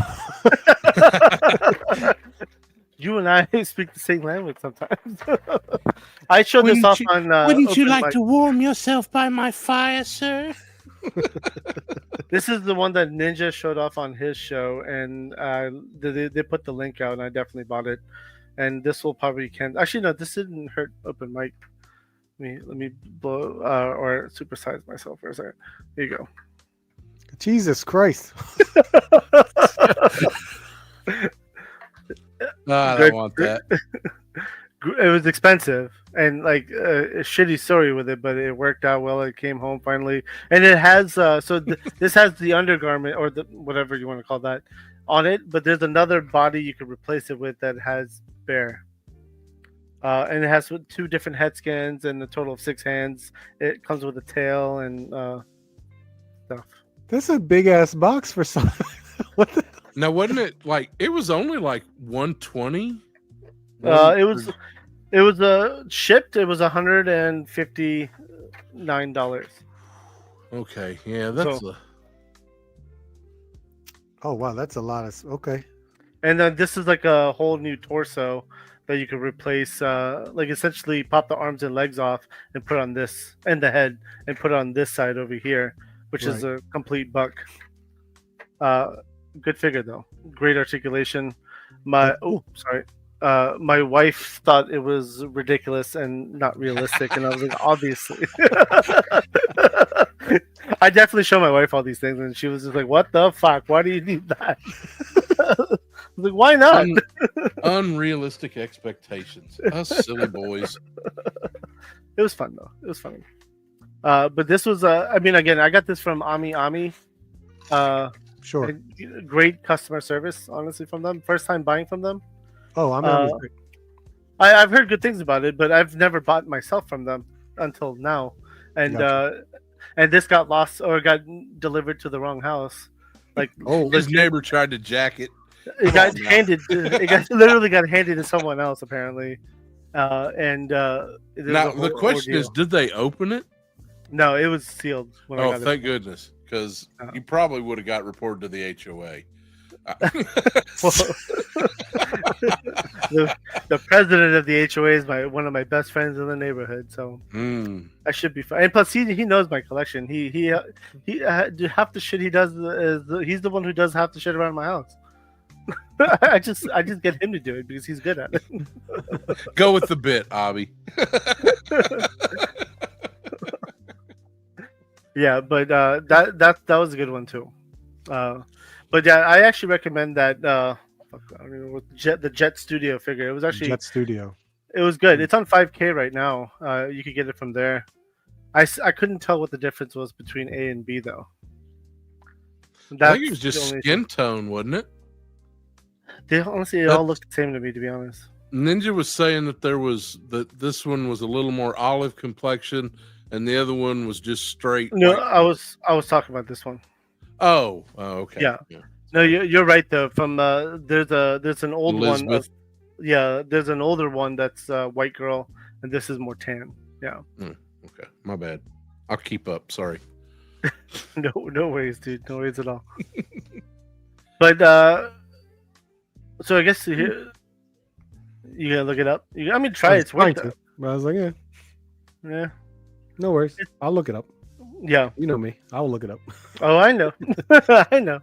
You and I speak the same language sometimes. I showed this off on. Wouldn't you Open like Mic. to warm yourself by my fire, sir? This is the one that Ninja showed off on his show, and they put the link out, and I definitely bought it. And this will probably actually no, this didn't hurt Open Mic. Let me blow or supersize myself for a second. Here you go. Jesus Christ. I don't want that. It was expensive and like a shitty story with it, but it worked out well. It came home finally, and it has this has the undergarment or the whatever you want to call that on it. But there's another body you could replace it with that has bear, and it has 2 different head skins and a total of 6 hands. It comes with a tail and stuff. This is a big ass box for something. What the? Now, wasn't it like it was only like 120? It was shipped. It was $159. Okay, yeah, that's Oh wow, that's a lot of okay. And then this is like a whole new torso that you could replace. Like essentially pop the arms and legs off and put on this, and the head, and put on this side over here, which is a complete buck. Good figure though. Great articulation. My wife thought it was ridiculous and not realistic, and I was like, obviously. I definitely show my wife all these things, and she was just like, "What the fuck? Why do you need that?" I was like, "Why not?" unrealistic expectations. Us silly boys. It was fun though. It was funny. But this was I mean, again, I got this from Ami. Sure. And great customer service, honestly, from them. First time buying from them. Oh, I'm I've heard good things about it, but I've never bought myself from them until now. And Gotcha. And this got lost or got delivered to the wrong house. Like His neighbor tried to jack it. it got handed. Literally got handed to someone else apparently. Now the question is, did they open it? No, it was sealed. When I got Thank goodness, because you probably would have got reported to the HOA. The president of the HOA is one of my best friends in the neighborhood, so I should be fine. And plus, he knows my collection. He half the shit he does is he's the one who does half the shit around my house. I just get him to do it because he's good at it. Go with the bit, Abby. Yeah, but that was a good one too. But yeah, I actually recommend that. I don't even know what the Jet Studio figure. It was actually Jet Studio. It was good. It's on 5K right now. You could get it from there. I couldn't tell what the difference was between A and B though. I think it was just skin tone, wasn't it? Honestly, it all looked the same to me, to be honest. Ninja was saying that this one was a little more olive complexion, and the other one was just straight. No, white. I was talking about this one. Oh, okay. Yeah. No, you're right though. From there's an old one. Elizabeth. Yeah, there's an older one that's white girl, and this is more tan. Yeah. Okay, my bad. I'll keep up. Sorry. No worries, dude. No worries at all. But so I guess you gonna look it up. I mean, try I it. was It's trying worth to, it. but I was like, yeah, Yeah. no worries. I'll look it up. Yeah. You know me. I'll look it up. Oh, I know. I know.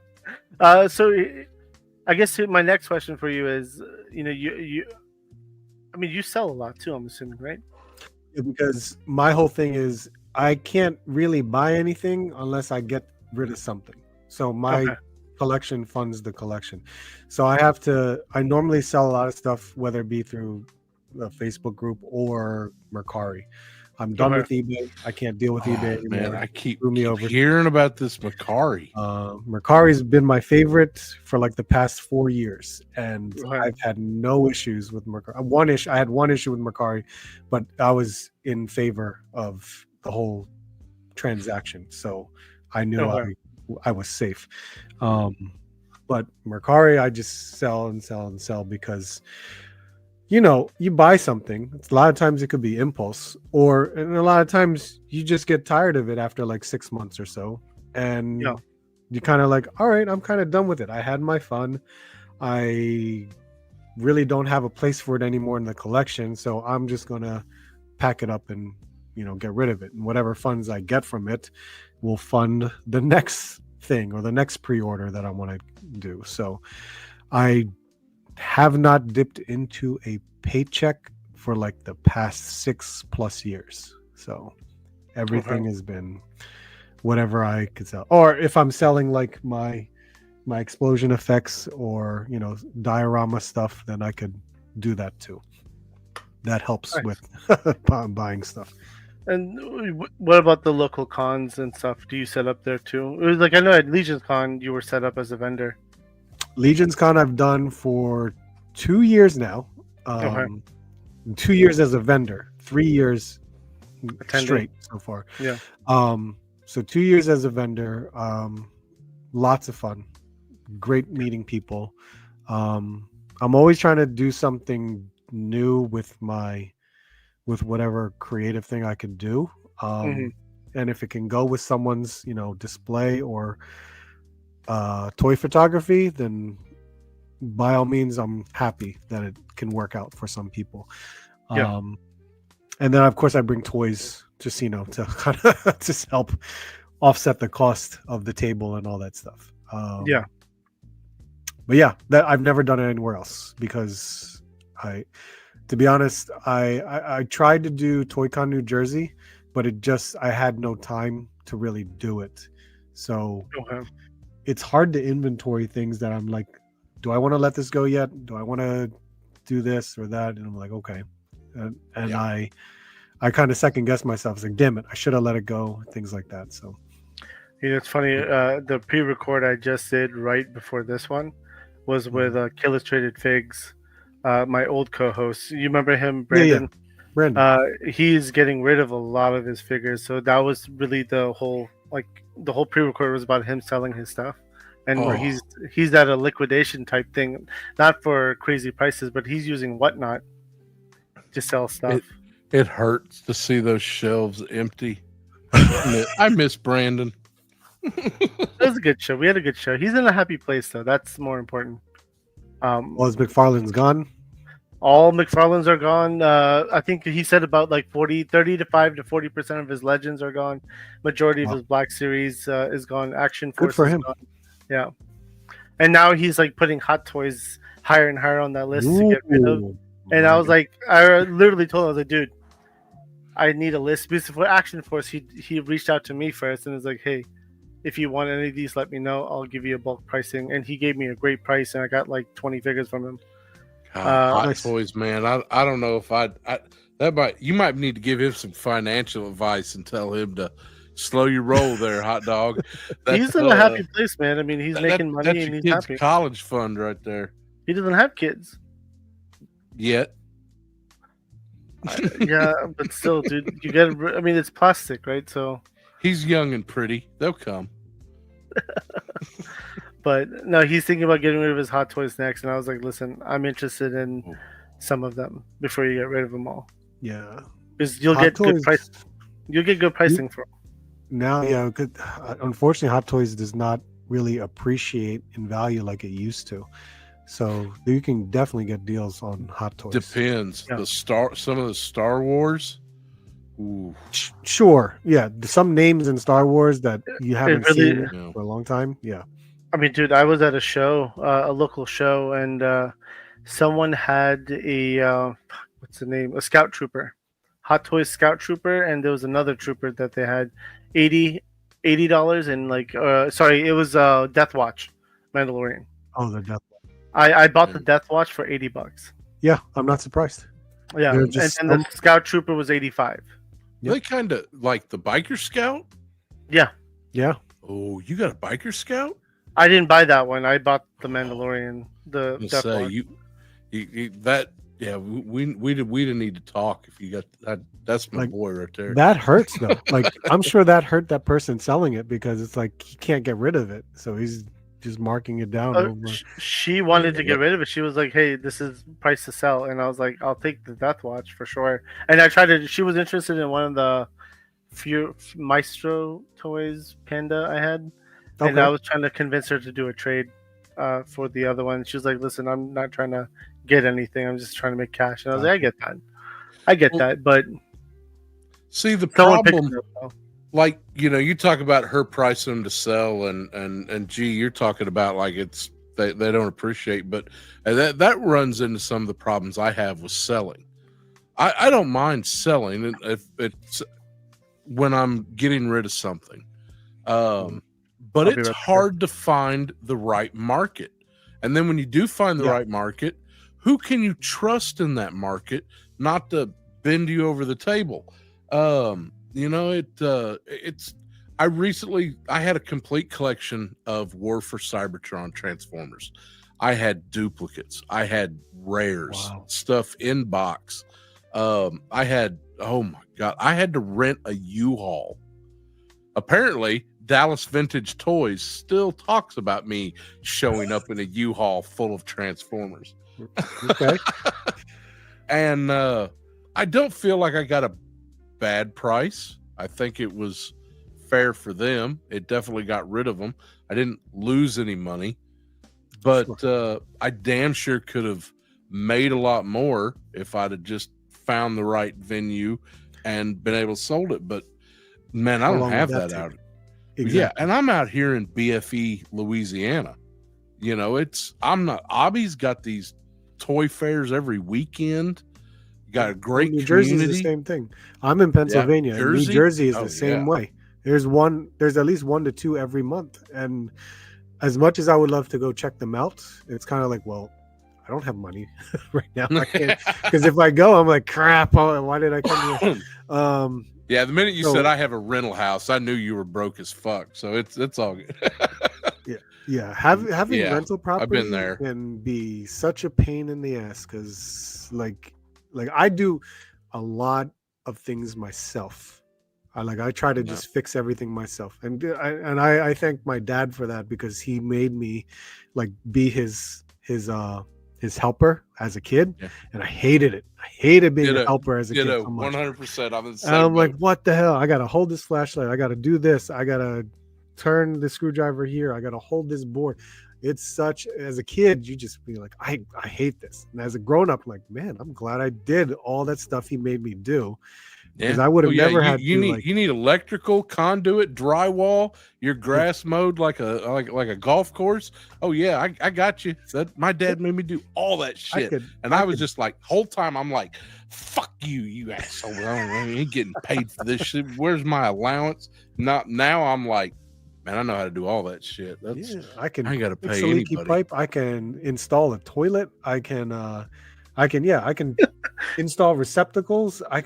So I guess my next question for you is, you. I mean, you sell a lot too. I'm assuming, right? Because my whole thing is I can't really buy anything unless I get rid of something. So my Okay. collection funds the collection. So I normally sell a lot of stuff, whether it be through a Facebook group or Mercari. I'm done with eBay. I can't deal with eBay anymore. Man, I keep Threw me over. hearing about this Macari. Mercari's been my favorite for like the past 4 years, and Right. I've had no issues with Mercari. I had one issue with Mercari, but I was in favor of the whole transaction, so I knew Okay. I was safe. But Mercari, I just sell and sell and sell because you buy something. A lot of times it could be impulse, and a lot of times you just get tired of it after like 6 months or so, and Yeah. you kind of like, all right, I'm kind of done with it. I had my fun. I really don't have a place for it anymore in the collection, so I'm just gonna pack it up and get rid of it. And whatever funds I get from it will fund the next thing or the next pre-order that I want to do. So I have not dipped into a paycheck for like the past 6+ years. So everything has been whatever I could sell. Or if I'm selling like my explosion effects or diorama stuff, then I could do that too. That helps Nice. with buying stuff. And what about the local cons and stuff? Do you set up there too? It was like I know at Legion's Con you were set up as a vendor. Legion's Con I've done for 2 years now. 2 years as a vendor, 3 years Attending. straight so far. Yeah. So 2 years as a vendor, lots of fun, great meeting people. I'm always trying to do something new with whatever creative thing I could do. And if it can go with someone's, display or toy photography, then by all means, I'm happy that it can work out for some people. Yeah. And then of course I bring toys just, to kind of just help offset the cost of the table and all that stuff. Yeah. But yeah, that I've never done it anywhere else because to be honest, I tried to do ToyCon New Jersey, but I had no time to really do it. So it's hard to inventory things that I'm like, do I want to let this go yet? Do I want to do this or that? And I'm like, okay. And I kind of second guess myself. It's like, damn it, I should have let it go. Things like that. So it's funny. The pre-record I just did right before this one was with Illustrated Figs, my old co-host. You remember him, Brandon? Yeah. Brandon. He's getting rid of a lot of his figures. So that was really the whole pre-record was about him selling his stuff. And where he's at a liquidation type thing, not for crazy prices, but he's using Whatnot to sell stuff. It hurts to see those shelves empty. I miss Brandon. It was a good show. We had a good show. He's in a happy place though. That's more important. Was McFarlane's gone? All McFarlane's are gone. I think he said about like 35 to 40% of his legends are gone. Majority of his Black Series is gone. Action Force Good for is him. gone. Yeah. And now he's like putting Hot Toys higher and higher on that list to get rid of. And I was like, I literally told him, I was like, dude, I need a list. Because for Action Force, he reached out to me first and was like, hey, if you want any of these, let me know. I'll give you a bulk pricing. And he gave me a great price, and I got like 20 figures from him. Hot Toys, man. I don't know if you might need to give him some financial advice and tell him to slow your roll there, hot dog. He's in a happy place, man. I mean, he's making money that's and your he's kid's happy. college fund right there. He doesn't have kids. Yet. Yeah, but still, dude, you get. I mean, it's plastic, right? So he's young and pretty. They'll come. But no, he's thinking about getting rid of his Hot Toys next, and I was like, listen, I'm interested in Ooh. some of them before you get rid of them all, Yeah. because you'll Hot get good Toys price. You'll get good pricing for 'em. now, yeah. Good. Unfortunately, Hot Toys does not really appreciate in value like it used to. So you can definitely get deals on Hot Toys. Depends. Yeah. Some of the Star Wars. Ooh. Sure. Yeah. Some names in Star Wars that you haven't really- seen Yeah. for a long time. Yeah. I mean, dude, I was at a show, a local show, and someone had a what's the name? A Scout Trooper, Hot Toys Scout Trooper, and there was another trooper that they had $80 and like sorry, it was Death Watch, Mandalorian. Oh, the death. I bought the Death Watch for $80. Yeah, I'm not surprised. Yeah, They're and just the Scout Trooper was 85. Yep. They kind of like the biker scout. Yeah, Yeah. Oh, you got a biker scout? I didn't buy that one. I bought the Mandalorian, the I'm Death say Watch. you that yeah. We didn't need to talk if you got that. That's my Like, boy right there. That hurts though. Like I'm sure that hurt that person selling it because it's like he can't get rid of it. So he's just marking it down over. She wanted to get rid of it. She was like, "Hey, this is price to sell," and I was like, "I'll take the Death Watch for sure." And I tried to. She was interested in one of the Maestro toys Panda I had, and I was trying to convince her to do a trade for the other one. She was like, "Listen, I'm not trying to get anything. I'm just trying to make cash." And I was like, "I get that. I get that." But See, the someone picked problem, it up, though. like you talk about her pricing them to sell, and gee, you're talking about like it's they don't appreciate, but that runs into some of the problems I have with selling. I don't mind selling if it's when I'm getting rid of something, but I'll be it's right hard to find the right market, and then when you do find the right market, who can you trust in that market not to bend you over the table? It's I had a complete collection of War for Cybertron Transformers. I had duplicates, I had rares, stuff in box. I had, oh my god, I had to rent a U-Haul. Apparently Dallas Vintage Toys still talks about me showing up in a U-Haul full of Transformers. Okay. And I don't feel like I got a bad price. I think it was fair for them. It definitely got rid of them. I didn't lose any money, but I damn sure could have made a lot more if I'd have just found the right venue and been able to sold it. But man, I don't have that out. Exactly. Yeah, and I'm out here in BFE, Louisiana. Hobbies got these toy fairs every weekend. Got a great New Jersey is community. the same thing. I'm in Pennsylvania. and New Jersey is the same way. There's at least 1 to 2 every month. And as much as I would love to go check them out, it's kind of like, well, I don't have money right now. I can't, because if I go, I'm like, crap. Why did I come here? Yeah, the minute you said I have a rental house, I knew you were broke as fuck. So it's all good. Yeah, having rental property I've been there. can be such a pain in the ass because like I do a lot of things myself. I try to just fix everything myself, and I thank my dad for that because he made me like be his helper as a kid, and I hated it. I hated being a helper as a kid so much. 100%. I'm the same. And I'm like, what the hell? I gotta hold this flashlight. I gotta do this. I gotta turn the screwdriver here. I gotta hold this board. It's such, as a kid, you just be like, I hate this. And as a grown up, I'm like, man, I'm glad I did all that stuff he made me do. Because I would have never had you need electrical, conduit, drywall, your grass mowed like a golf course. Oh yeah, I got you. My dad made me do all that shit. I was just like, whole time I'm like, fuck you, you asshole. I ain't getting paid for this shit. Where's my allowance? Now I'm like, man, I know how to do all that shit. I ain't gotta pay a leaky anybody. pipe. I can install a toilet. I can install receptacles. I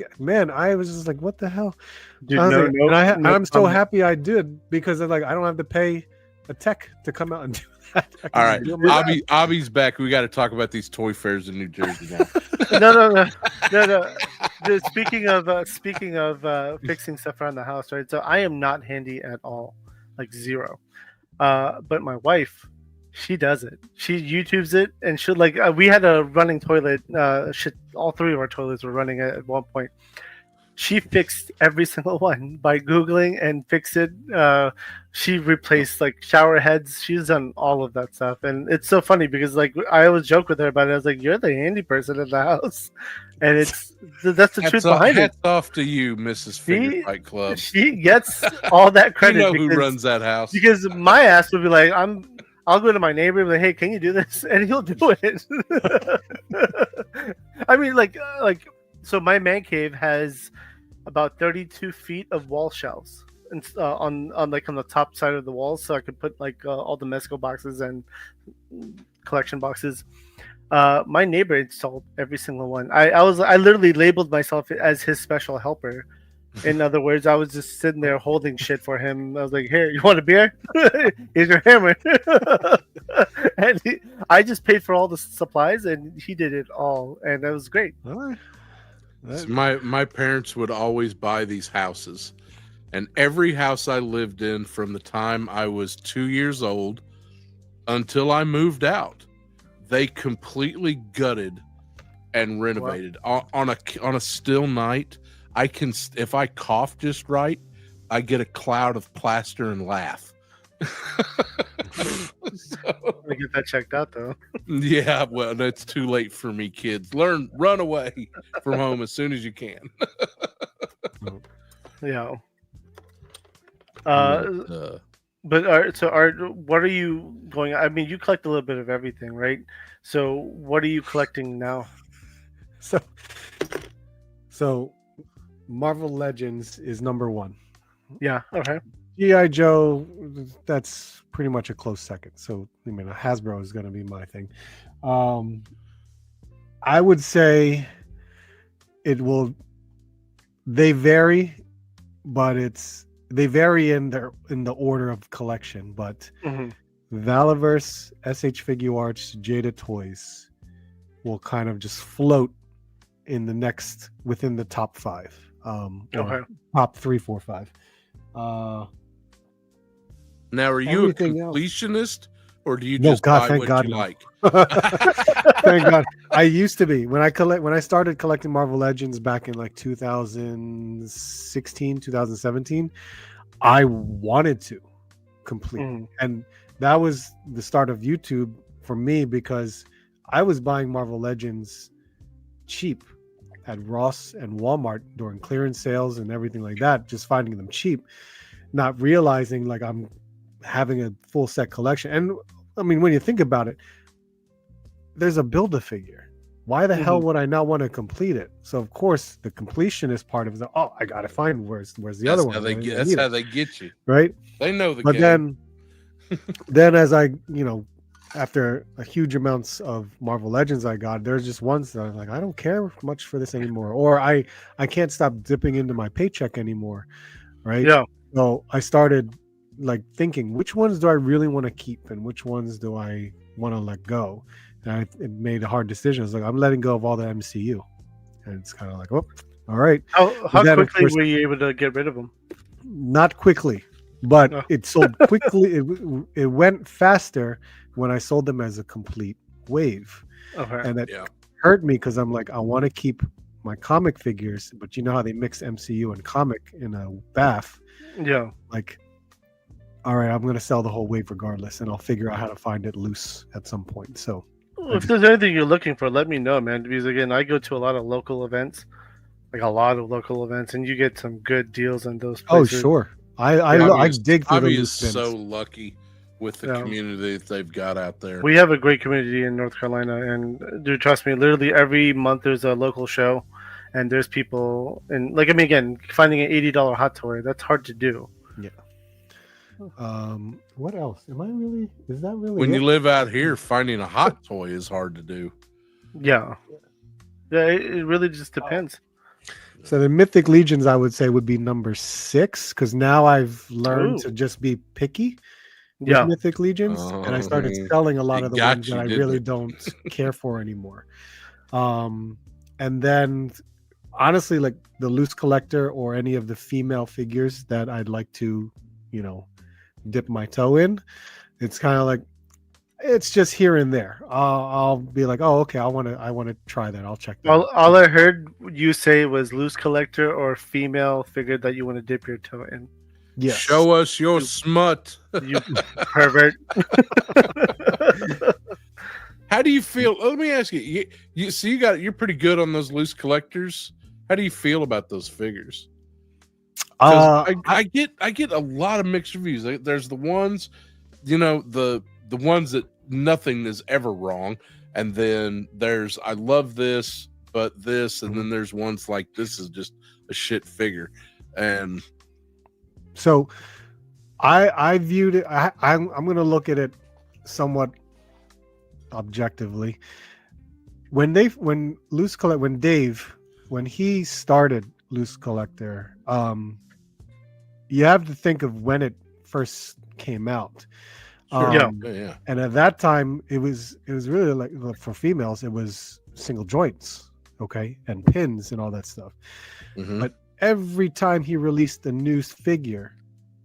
was just like, what the hell? Dude, I'm so happy I did because I don't have to pay a tech to come out and do that. All right, Abby's back. We got to talk about these toy fairs in New Jersey now. No. Dude, speaking of fixing stuff around the house, right? So I am not handy at all, like zero. But my wife She does it. She YouTubes it, and she like we had a running toilet. Shit, all three of our toilets were running at one point. She fixed every single one by Googling and fixed it. She replaced like shower heads. She's done all of that stuff, and it's so funny because like I always joke with her about it. I was like, "You're the handy person in the house," and that's the truth behind it. Hats off to you, Mrs. Finger Fight Club. She gets all that credit. You know who runs that house? Because my ass would be like, I'll go to my neighbor and be like, hey, can you do this? And he'll do it. I mean, so my man cave has about 32 feet of wall shelves and on the top side of the walls, so I could put like all the Mezco boxes and collection boxes. My neighbor installed every single one. I literally labeled myself as his special helper. In other words, I was just sitting there holding shit for him. I was like, "Here, you want a beer? Here's your hammer." And I just paid for all the supplies, and he did it all, and that was great. All right. So my parents would always buy these houses, and every house I lived in from the time I was 2 years old until I moved out, they completely gutted and renovated. On a still night, if I cough just right, I get a cloud of plaster and laugh. I get that checked out though. Yeah, well, it's too late for me, kids. Run away from home as soon as you can. Yeah. But what are you going? I mean, you collect a little bit of everything, right? So, what are you collecting now? So, Marvel Legends is number one. Yeah. Okay. G.I. Joe, that's pretty much a close second. So, I mean, Hasbro is going to be my thing. I would say it will. They vary, but they vary in the order of collection. But Valaverse, SH Figure Arts, Jada Toys will kind of just float in within the top five. Okay. Top 3, 4, 5. Now, are you a completionist, or do you just buy what you like? Thank God. I used to be. When I started collecting Marvel Legends back in like 2016, 2017, I wanted to complete. And that was the start of YouTube for me, because I was buying Marvel Legends cheap at Ross and Walmart during clearance sales and everything like that, just finding them cheap, not realizing like I'm having a full set collection. And I mean, when you think about it, there's a Build-A-Figure. Why the hell would I not want to complete it? So of course the completionist part of it, I gotta find where's the other one. That's how they get you, right? They know the but game. then as I after a huge amounts of Marvel Legends I got, there's just ones that I'm like, I don't care much for this anymore, or I can't stop dipping into my paycheck anymore, right? Yeah. So I started like thinking, which ones do I really want to keep and which ones do I want to let go? And it made a hard decision. I was like, I'm letting go of all the MCU, and it's kind of like, oh, all right. How quickly were you able to get rid of them? Not quickly, but it sold quickly. It went faster when I sold them as a complete wave. Okay. And that hurt me because I'm like, I want to keep my comic figures, but you know how they mix MCU and comic in a bath. Yeah. Like, all right, I'm going to sell the whole wave regardless, and I'll figure out how to find it loose at some point. So if there's anything you're looking for, let me know, man. Because again, I go to a lot of local events, and you get some good deals on those places. Oh, sure. I dig for Hobby the is so lucky with the community that they've got out there. We have a great community in North Carolina, and dude, trust me, literally every month there's a local show, and there's people, and like, I mean, again, finding an $80 hot toy, that's hard to do. Yeah. What else? Is that really when you live out here, finding a hot toy is hard to do. Yeah. Yeah, it really just depends. So the Mythic Legions, I would say, would be number 6, because now I've learned to just be picky with Mythic Legions, and I started selling a lot of the ones that I really don't care for anymore. And then, honestly, like the loose collector or any of the female figures that I'd like to, dip my toe in, it's kind of like It's just here and there. I'll be like, oh, okay, I want to try that. I'll check that. All I heard you say was loose collector or female figure that you want to dip your toe in. Yes. Show us your smut. You pervert. How do you feel? Let me ask you. So you're pretty good on those loose collectors. How do you feel about those figures? I get a lot of mixed reviews. There's the ones, the ones that nothing is ever wrong, and then there's I love this, but this, and then there's ones like this is just a shit figure, and so I viewed it. I'm going to look at it somewhat objectively. When Dave, when he started Loose Collector, you have to think of when it first came out. yeah. And at that time, it was really like for females, it was single joints, okay, and pins and all that stuff. Mhm. But every time he released a new figure,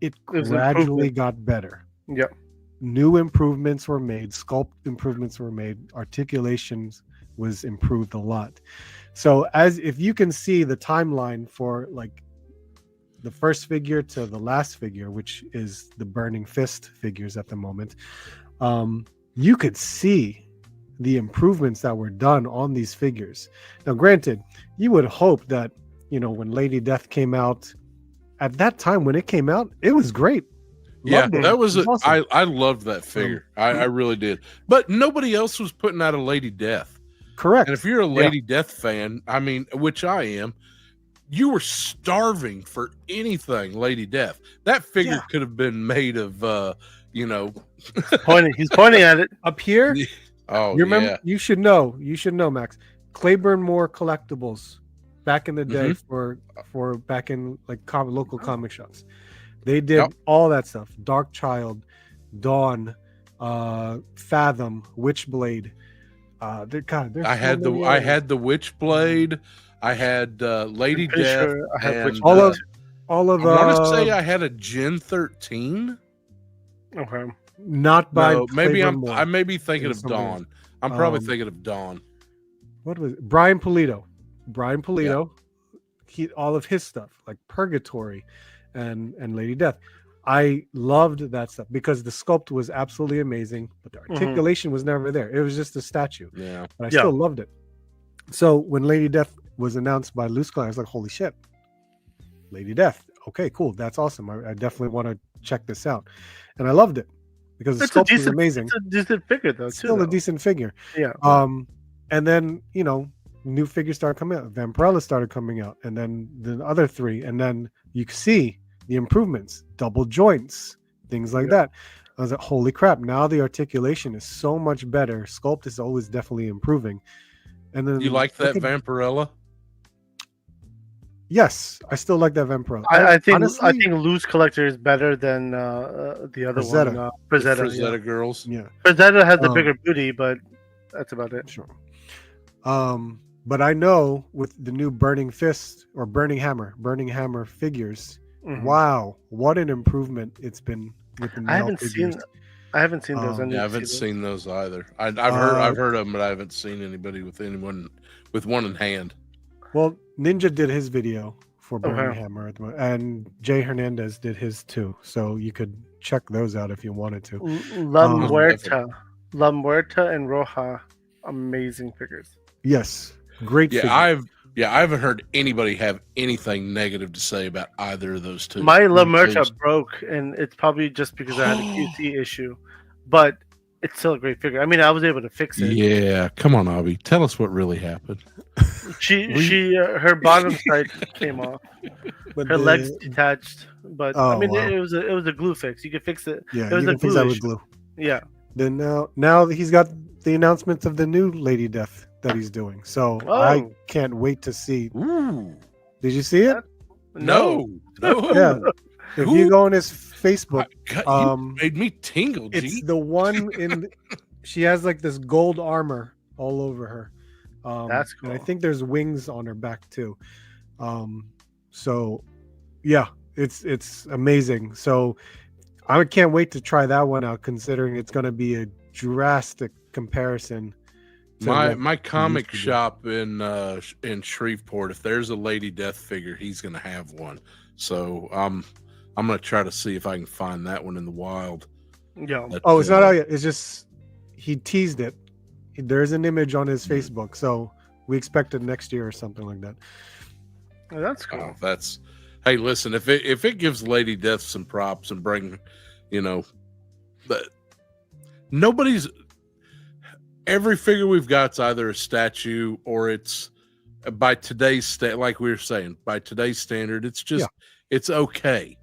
it was gradually got better. Yep. New improvements were made, sculpt improvements were made, articulations was improved a lot. So if you can see the timeline for like the first figure to the last figure, which is the Burning Fist figures at the moment, you could see the improvements that were done on these figures. Now, granted, you would hope that, when Lady Death came out, at that time when it came out, it was great. Yeah, Loved it. that was It awesome. I loved that figure. I really did. But nobody else was putting out a Lady Death. Correct. And if you're a Lady Death fan, I mean, which I am, you were starving for anything Lady Death. That figure could have been made of He's pointing at it. Up here, oh, you remember? You should know, Max. Claiborne Moore Collectibles back in the day for back in like local comic shops. They did all that stuff. Dark Child, Dawn, Fathom, Witchblade. I had the Witchblade. I had Lady Death. Sure I have and, all of. I want to say I had a Gen 13. Okay. Not by maybe Claiborne Moore. I may be thinking of Somebody Dawn. I'm probably thinking of Dawn. What was it? Brian Pulido. All of his stuff like Purgatory and Lady Death. I loved that stuff because the sculpt was absolutely amazing, but the articulation was never there. It was just a statue. Yeah. But I still loved it. So when Lady Death was announced by Loose Collector, I was like, holy shit. Lady Death. Okay, cool. That's awesome. I definitely want to check this out. And I loved it because the sculpt was amazing. It's a decent figure though, Still a decent figure. Yeah. And then, new figures started coming out. Vampirella started coming out, and then the other three, and then you can see the improvements, double joints, things like that. I was like, holy crap! Now the articulation is so much better. Sculpt is always definitely improving. And then You like that Vampirella? Yes, I still like that Vampirella. I think honestly, Loose Collector is better than the other Frazetta. one. Frazetta. Frazetta girls. yeah, Frazetta has the bigger booty, but that's about it. sure. But I know with the new Burning Fist or Burning Hammer figures, wow, what an improvement it's been with the male I haven't figures. seen those. I haven't seen those either. I've heard of them, but I haven't seen anybody with one in hand. Well, Ninja did his video for Burning Hammer, and Jay Hernandez did his too. So you could check those out if you wanted to. La Muerta and Roja, amazing figures. Yes, great. Yeah, figure. I haven't heard anybody have anything negative to say about either of those two. My La Muerta broke, and it's probably just because I had a QC issue, but it's still a great figure. I mean, I was able to fix it. Yeah, come on, Abby, tell us what really happened. Her bottom side came off, But her legs detached, but Oh, I mean, wow. it was a glue fix. You could fix it. Yeah, it was you a can fix that with issue. glue. Yeah. Then now he's got the announcement of the new Lady Death that he's doing. So I can't wait to see. Ooh, Did you see it? no. Yeah. If you go on his Facebook, You made me tingle. it's G. the one she has like this gold armor all over her. That's And I cool. think there's wings on her back too. So yeah, it's amazing. So I can't wait to try that one out, considering it's going to be a drastic comparison. to My what my it comic used to be. shop in Shreveport, if there's a Lady Death figure, he's gonna have one. So I'm gonna try to see if I can find that one in the wild. Yeah. But, Oh, it's not out yet. It's just he teased it. There's an image on his Mhm. Facebook, so we expect it next year or something like that. Oh, that's cool. Oh, that's hey, listen, if it gives Lady Death some props and bring, you know, but nobody's every figure we've got's either a statue or it's by today's like we were saying, by today's standard, it's just it's okay.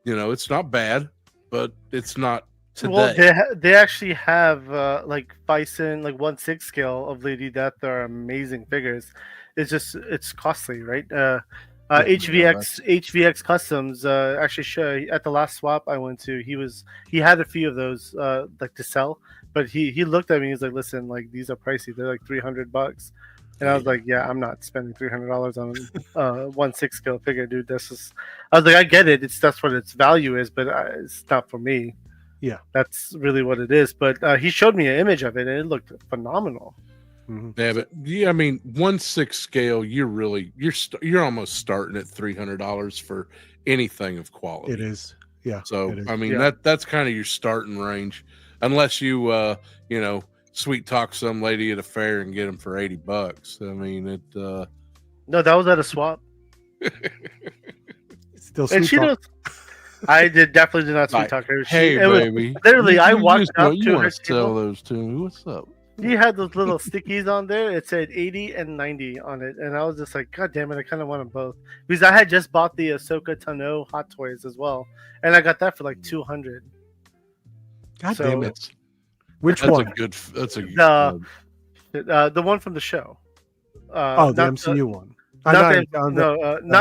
You know, it's not bad, but it's not today. Well, they actually have like Bison, like 1/6 scale of Lady Death. They're amazing figures. It's just it's costly, right? HVX Customs actually show at the last swap I went to. He had a few of those like to sell, but he looked at me. He's like, "Listen, like these are pricey. They're like $300." And I was like, "Yeah, I'm not spending $300 on 1/6 scale figure, dude. That's just." I was like, "I get it. That's what its value is, but it's not for me." Yeah. That's really what it is. But he showed me an image of it, and it looked phenomenal. Mhm. Yeah, but yeah, I mean, 1/6 scale, you're almost starting at $300 for anything of quality. It is. Yeah. So it is. I mean Yeah. that's kind of your starting range, unless you you know, sweet talk some lady at a fair and get them for $80. I mean it. No, that was at a swap. Still And sweet she talk. knows. I definitely did not sweet Like, talk her. hey, It was baby, literally, I walked just up you to want her to sell table. those to me? What's up? He had those little stickies on there. It said 80 and 90 on it, and I was just like, God damn it! I kind of want them both because I had just bought the Ahsoka Tano Hot Toys as well, and I got that for like 200. God So- damn it. That's, Which that's one? a good. That's a The one from the show. Oh, the not MCU one. not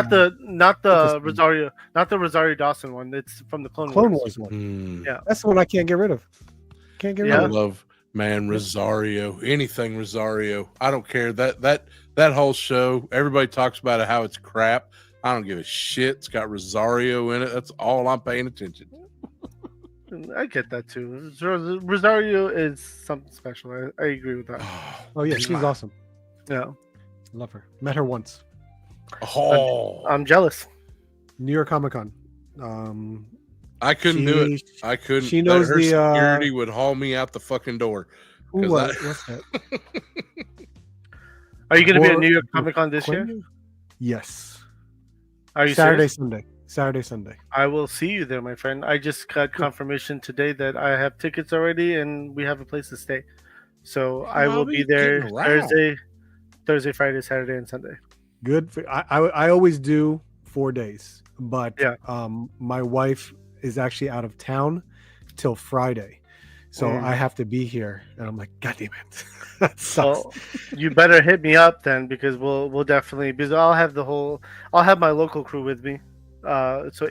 the Lucasfilm. Rosario, not the Rosario Dawson one. It's from the Clone Clone Wars. Wars one. Mm. Yeah. That's the one I can't get rid of. Can't get rid I Yeah. of. love Rosario, anything Rosario. I don't care that whole show. Everybody talks about it, how it's crap. I don't give a shit. It's got Rosario in it. That's all I'm paying attention to. I get that too. Rosario is something special. I agree with that. Oh yeah, she's awesome. Yeah, Love her. Met her once. Oh, I'm jealous. New York Comic Con. I couldn't do it. I couldn't. She knows her the security would haul me out the fucking door. Who 'Cause was what's that? Are you going to be at Or- New York Comic Con this year? Yes. Are you Saturday, serious? Sunday. Saturday, Sunday. I will see you there, my friend. I just got confirmation today that I have tickets already and we have a place to stay. So I will be there getting around. Thursday, Friday, Saturday, and Sunday. Good. I always do 4 days, but Yeah. my wife is actually out of town till Friday, so I have to be here, and I'm like, God damn it, that sucks. Well, you better hit me up then because we'll definitely because I'll have my local crew with me. So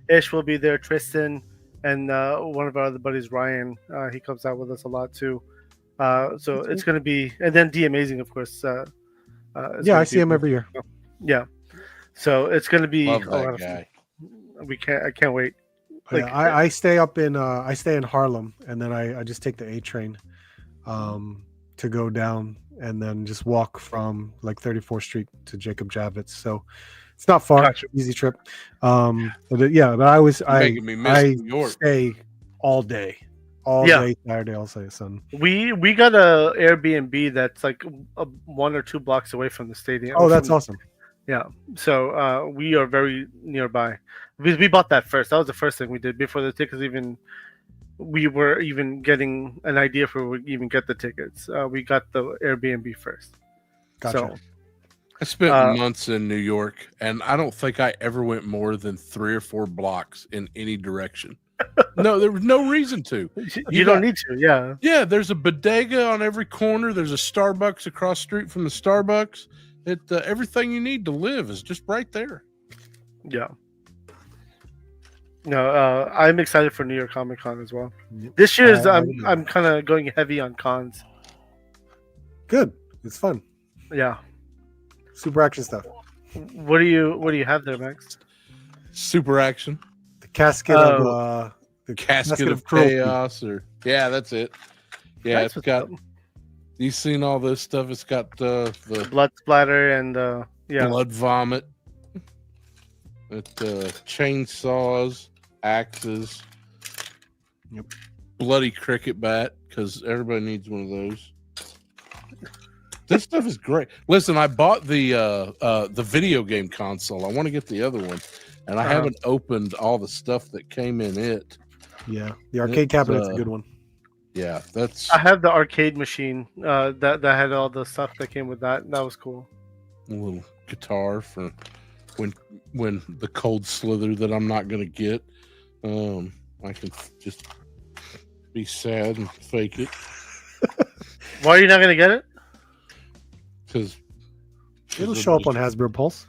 Ish will be there, Tristan, and one of our other buddies, Ryan. He comes out with us a lot too. So it's gonna be, and then D Amazing, of course. Is Yeah, gonna I see be- him every year. Yeah, so it's gonna be Love a lot that of fun. guy. I can't wait. Like, I stay up in I stay in Harlem, and then I just take the A train to go down, and then just walk from like 34th Street to Jacob Javits. So it's not far. Gotcha. Easy trip. But I Making me miss I New York. stay all day, Yeah. day Saturday, all day Sunday. We got a Airbnb that's like 1 or 2 blocks away from the stadium. Oh, that's awesome. Yeah, so we are very nearby. We bought that first. That was the first thing we did before the tickets even. We were even getting an idea if we would even get the tickets. We got the Airbnb first. Gotcha. So I spent months in New York, and I don't think I ever went more than 3 or 4 blocks in any direction. No, there was no reason to. you don't need to. Yeah. Yeah, there's a bodega on every corner. There's a Starbucks across the street from the Starbucks. Everything you need to live is just right there. Yeah. No, I'm excited for New York Comic Con as well. Yep. This year's I I'm kind of going heavy on cons. Good. It's fun. Yeah. Super action stuff. What do you have there, Max? Super action, The casket of the casket of cruelty. chaos, or yeah, that's it. Yeah, That's it's what's got. up. You seen all this stuff? It's got the Blood splatter and yeah. blood vomit. It chainsaws, axes, Yep. bloody cricket bat because everybody needs one of those. This stuff is great. Listen, I bought the video game console. I want to get the other one, and I haven't opened all the stuff that came in it. Yeah, the arcade cabinet's a good one. Yeah, that's I have the arcade machine that had all the stuff that came with that. That was cool. a little guitar for when the cold slither that I'm not gonna get. I can just be sad and fake it Why are you not gonna get it? because It'll show up on Hasbro Pulse.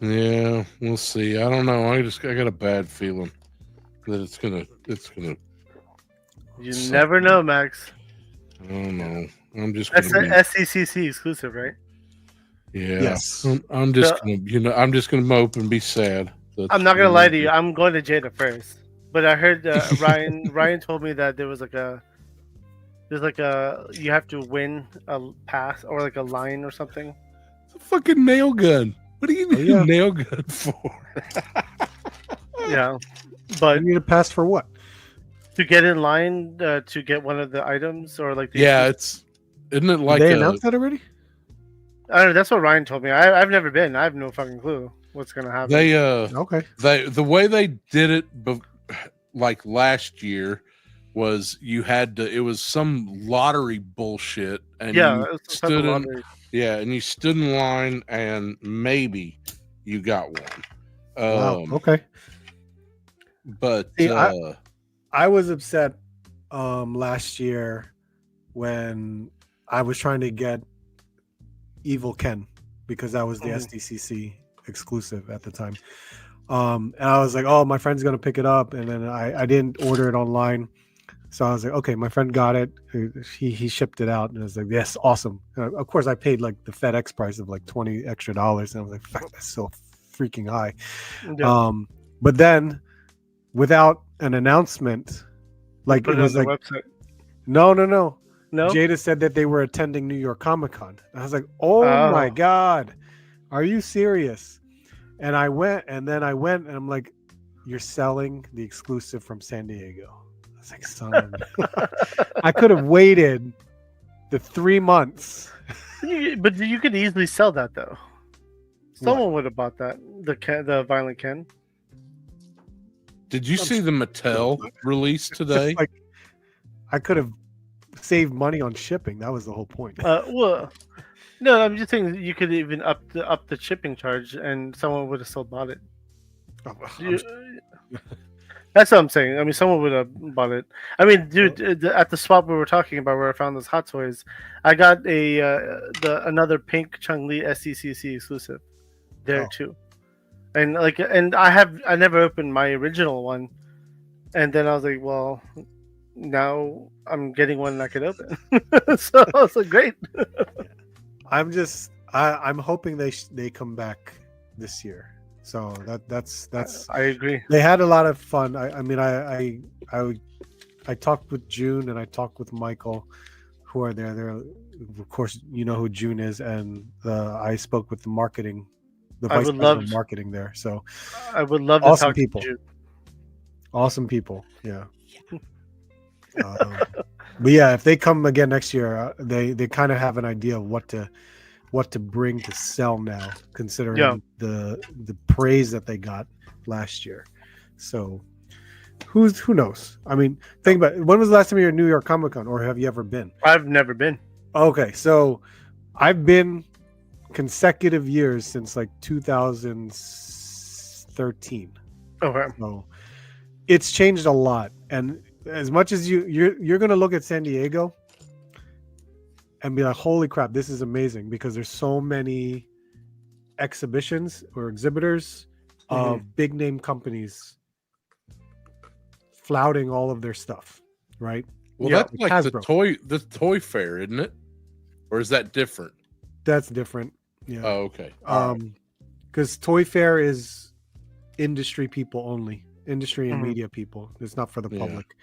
Yeah, we'll see. I don't know. I got a bad feeling that it's gonna. You Suck. never know, Max. I don't know. I'm just That's gonna an SCCC exclusive, right? yeah. Yes. I'm just gonna. I'm just gonna mope and be sad. I'm not gonna lie to you. I'm going to Jada first, but I heard Ryan told me that there was you have to win a pass or like a line or something. It's a fucking nail gun. What do you need a nail gun for? I Yeah, but need a pass for what? to get in line to get one of the items or like the isn't it like Did they announced that already? I don't know. That's what Ryan told me. I've never been. I have no fucking clue what's gonna happen. The way they did it like last year was you had to. It was some lottery bullshit, and you stood and you stood in line, and maybe you got one. Wow. Okay. But See, I was upset last year when I was trying to get Evil Ken because that was the SDCC exclusive at the time. And I was like, oh, my friend's gonna pick it up, and then I didn't order it online. So I was like, okay, my friend got it. He shipped it out, and I was like, yes, awesome. Of course, I paid like the FedEx price of like $20 extra, and I was like, fuck, that's so freaking high. Yeah. But then, without an announcement, like it was like, website. No. Jada said that they were attending New York Comic Con. I was like, oh my god, are you serious? And I went, and I'm like, you're selling the exclusive from San Diego. I was like, son, I could have waited the 3 months. But you could easily sell that though. Someone would have bought that. The Violent Ken. did you see the Mattel release today? Like, I could have saved money on shipping. That was the whole point. Well, no, I'm just saying you could even up the shipping charge, and someone would have still bought it. That's what I'm saying. I mean, someone would have bought it. I mean, dude, at the spot we were talking about where I found those Hot Toys, I got another pink Chung-Li SCCC exclusive there too, and I never opened my original one, and then I was like, well, now I'm getting one I could open. So I was like, great. I'm hoping they come back this year. So that's I agree. They had a lot of fun. I talked with June and I talked with Michael, who are there. They're, of course, you know who June is, and I spoke with the vice president of marketing there. So I would love to awesome talk people. to you. Awesome people. Yeah. But yeah, if they come again next year, they kind of have an idea of what to bring to sell now, considering the praise that they got last year. So who knows? I mean, think about it. When was the last time you were at New York Comic Con, or have you ever been? I've never been. Okay, so I've been consecutive years since like 2013. Okay. So it's changed a lot, and as much as you're gonna look at San Diego and be like, holy crap, this is amazing, because there's so many exhibitions or exhibitors of big name companies flouting all of their stuff, right? Well, Yeah, that's like Hasbro. the toy fair, isn't it? Or is that different? That's different. Yeah. Oh, okay. Because Toy Fair is industry people only, industry and media people. It's not for the public.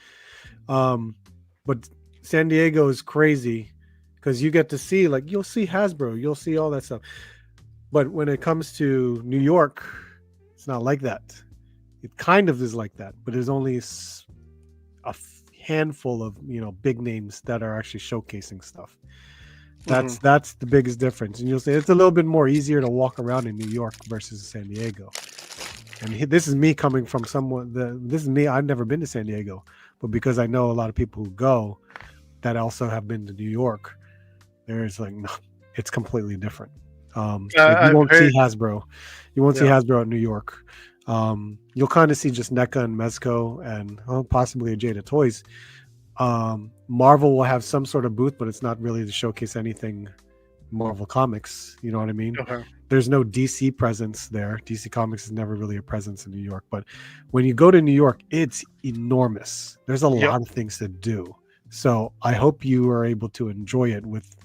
But San Diego is crazy because you get to see, like, you'll see Hasbro, you'll see all that stuff. But when it comes to New York, it's not like that. It kind of is like that, but there's only a handful of, you know, big names that are actually showcasing stuff. That's the biggest difference. And you'll say it's a little bit more easier to walk around in New York versus San Diego. And this is me coming from someone. This is me. I've never been to San Diego, but because I know a lot of people who go that also have been to New York, there's like, no, it's completely different. Like you won't see Hasbro. You won't see Hasbro at New York. You'll kind of see just NECA and Mezco and possibly a Jada Toys. Marvel will have some sort of booth, but it's not really to showcase anything Marvel Comics. You know what I mean? Okay. There's no DC presence there. DC Comics is never really a presence in New York. But when you go to New York, it's enormous. There's a lot of things to do. So I hope you are able to enjoy it with.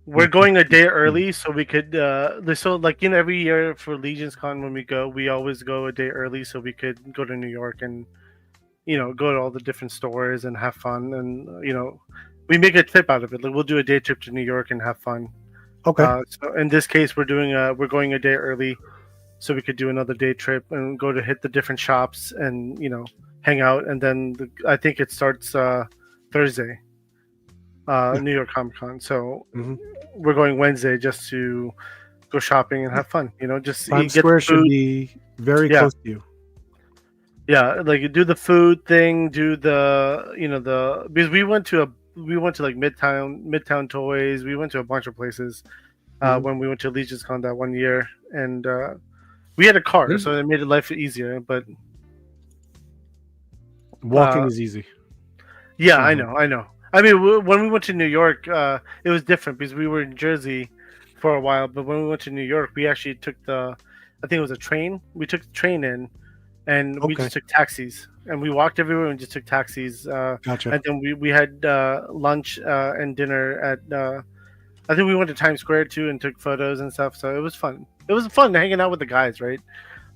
We're going a day early so we could so like, you know, every year for Legion's Con when we go, we always go a day early so we could go to New York and, you know, go to all the different stores and have fun. And, you know, we make a trip out of it. Like, we'll do a day trip to New York and have fun. Okay. So in this case, we're going a day early so we could do another day trip and go to hit the different shops and, you know, hang out. And then I think it starts Thursday, New York Comic Con. So we're going Wednesday just to go shopping and have fun. You know, just Times Square should be very close to you. Yeah, like you do the food thing, do the, you know, because we went to like Midtown Toys. We went to a bunch of places when we went to Legion's Con that one year, and we had a car, so it made life easier. But walking is easy. Yeah, I know. I mean, when we went to New York, it was different because we were in Jersey for a while. But when we went to New York, we actually took I think it was a train. We took the train in, and we just took taxis. And we walked everywhere and just took taxis. Gotcha. And then we had lunch and dinner at. I think we went to Times Square too and took photos and stuff. So it was fun. It was fun hanging out with the guys, right?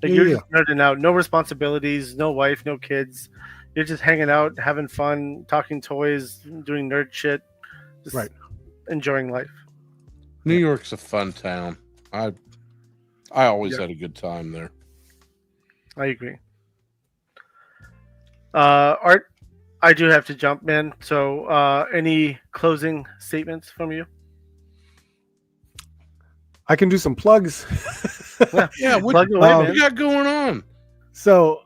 Like you're just nerding out, no responsibilities, no wife, no kids. You're just hanging out, having fun, talking toys, doing nerd shit, just enjoying life. New York's a fun town. I always had a good time there. I agree. Art, I do have to jump, man. So, any closing statements from you? I can do some plugs. Yeah, what you got going on? So,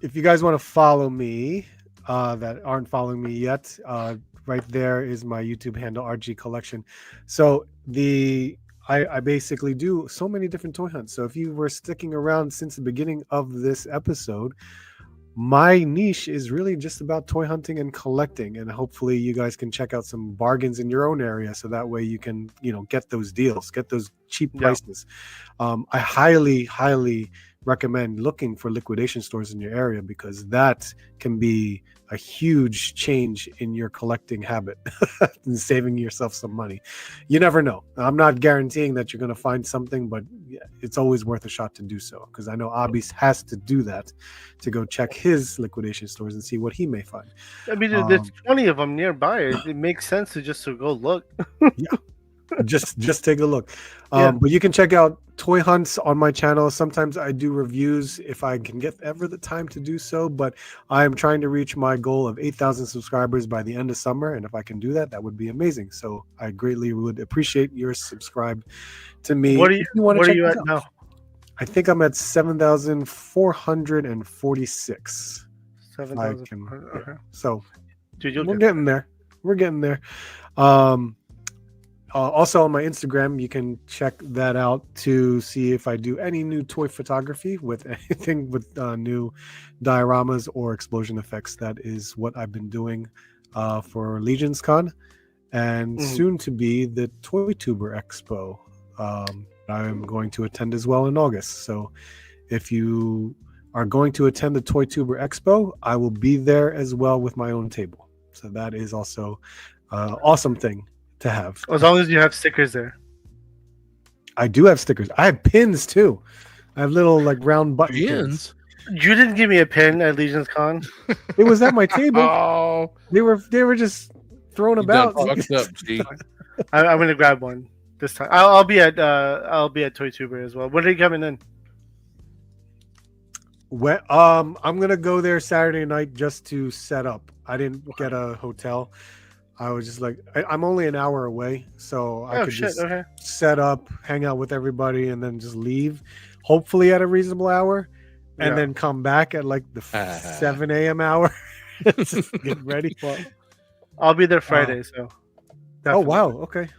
if you guys want to follow me, that aren't following me yet, right there is my YouTube handle, RG Collection. So I basically do so many different toy hunts. So if you were sticking around since the beginning of this episode, my niche is really just about toy hunting and collecting, and hopefully you guys can check out some bargains in your own area so that way you can, you know, get those deals, get those cheap prices. I highly recommend looking for liquidation stores in your area, because that can be a huge change in your collecting habit and saving yourself some money. You never know. I'm not guaranteeing that you're going to find something, but it's always worth a shot to do so, because I know Hobbies has to do that to go check his liquidation stores and see what he may find. I mean, there's 20 of them nearby. It makes sense to just to go look. just take a look. But you can check out toy hunts on my channel. Sometimes I do reviews if I can get ever the time to do so, but I am trying to reach my goal of 8,000 subscribers by the end of summer, and if I can do that, that would be amazing. So I greatly would appreciate your subscribe to me. What are you at now? I think I'm at 7,446. 7,400. Okay. So dude, we're getting there. We're getting there. Also on my Instagram, you can check that out to see if I do any new toy photography with anything with new dioramas or explosion effects. That is what I've been doing for Legion's Con, and soon to be the Toy Tuber Expo. I'm going to attend as well in August. So if you are going to attend the Toy Tuber Expo, I will be there as well with my own table. So that is also an awesome thing to have. As long as you have stickers there. I do have stickers. I have pins too. I have little like round buttons. You didn't give me a pin at Legion's Con. It was at my table. Oh, They were just thrown you done about. fucked up, G. I'm gonna grab one this time. I'll be at Toy Tuber as well. When are you coming in? I'm gonna go there Saturday night just to set up. I didn't get a hotel. I was just like, I'm only an hour away, so I could just set up, hang out with everybody, and then just leave. Hopefully at a reasonable hour, and then come back at like the 7 a.m. hour. Just get ready. Well, I'll be there Friday, so. Definitely. Oh wow! Okay.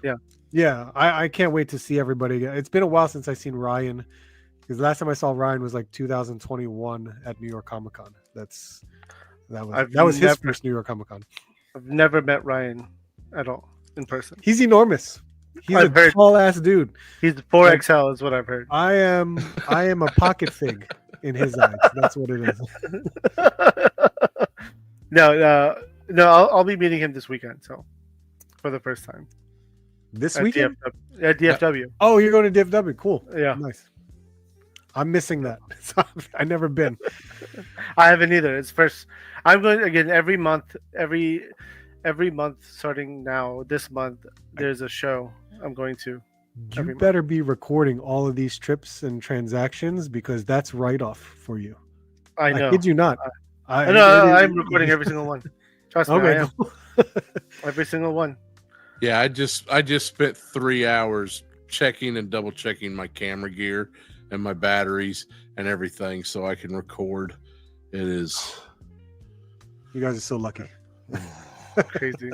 Yeah. I can't wait to see everybody again. It's been a while since I've seen Ryan, because the last time I saw Ryan was like 2021 at New York Comic Con. That was his first New York Comic Con. I've never met Ryan at all in person. He's enormous. He's a tall ass dude. He's 4XL is what I've heard. I am a pocket fig in his eyes. That's what it is. No, I'll be meeting him this weekend. So, for the first time. This weekend? At DFW. Oh, you're going to DFW. Cool. Yeah. Nice. I'm missing that. I've never been. I haven't either. It's first. I'm going again every month. Every month starting now. This month there's a show I'm going to. You better be recording all of these trips and transactions, because that's write-off for you. I know. I kid you not. I know. I'm recording every single one. Trust me, I am. Every single one. Yeah, I just spent 3 hours checking and double checking my camera gear and my batteries and everything so I can record. It is. You guys are so lucky. Crazy.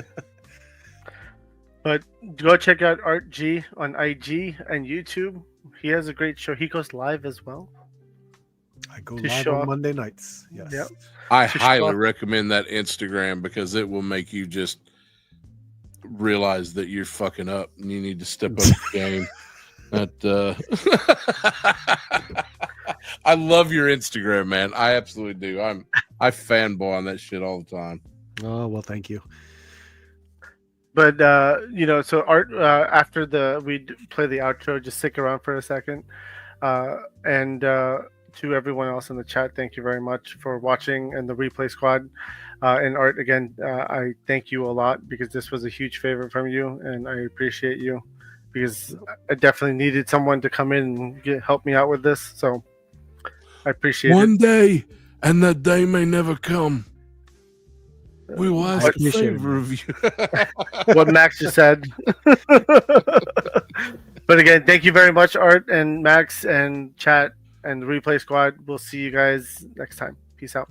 But go check out Art G on IG and YouTube. He has a great show. He goes live as well. I go live on Monday nights. Yes. Yep. I highly recommend that Instagram, because it will make you just realize that you're fucking up and you need to step up the game. I love your Instagram, man. I absolutely do. I fanboy on that shit all the time. Oh, well, thank you. But so Art, after we play the outro, just stick around for a second. And to everyone else in the chat, thank you very much for watching, and the replay squad. And Art, again, I thank you a lot, because this was a huge favor from you, and I appreciate you, because I definitely needed someone to come in and help me out with this. So I appreciate it. One day, and that day may never come, we will ask a favor of you. What Max just said. But again, thank you very much, Art and Max and chat and the replay squad. We'll see you guys next time. Peace out.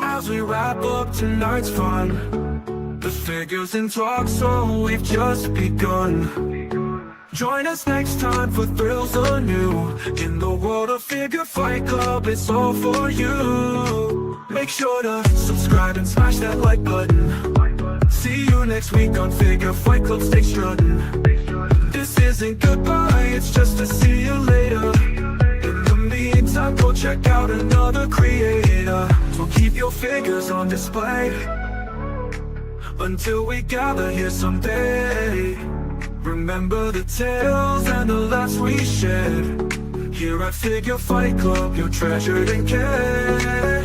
As we wrap up tonight's fun, the figures in talk, so we've just begun. Join us next time for thrills anew. In the world of Figure Fight Club, it's all for you. Make sure to subscribe and smash that like button. See you next week on Figure Fight Club. Stay strutting. This isn't goodbye, it's just to see you later. In the meantime, go check out another creator. So keep your figures on display until we gather here someday. Remember the tales and the laughs we shared. Here at Figure Fight Club, you're treasured and cared.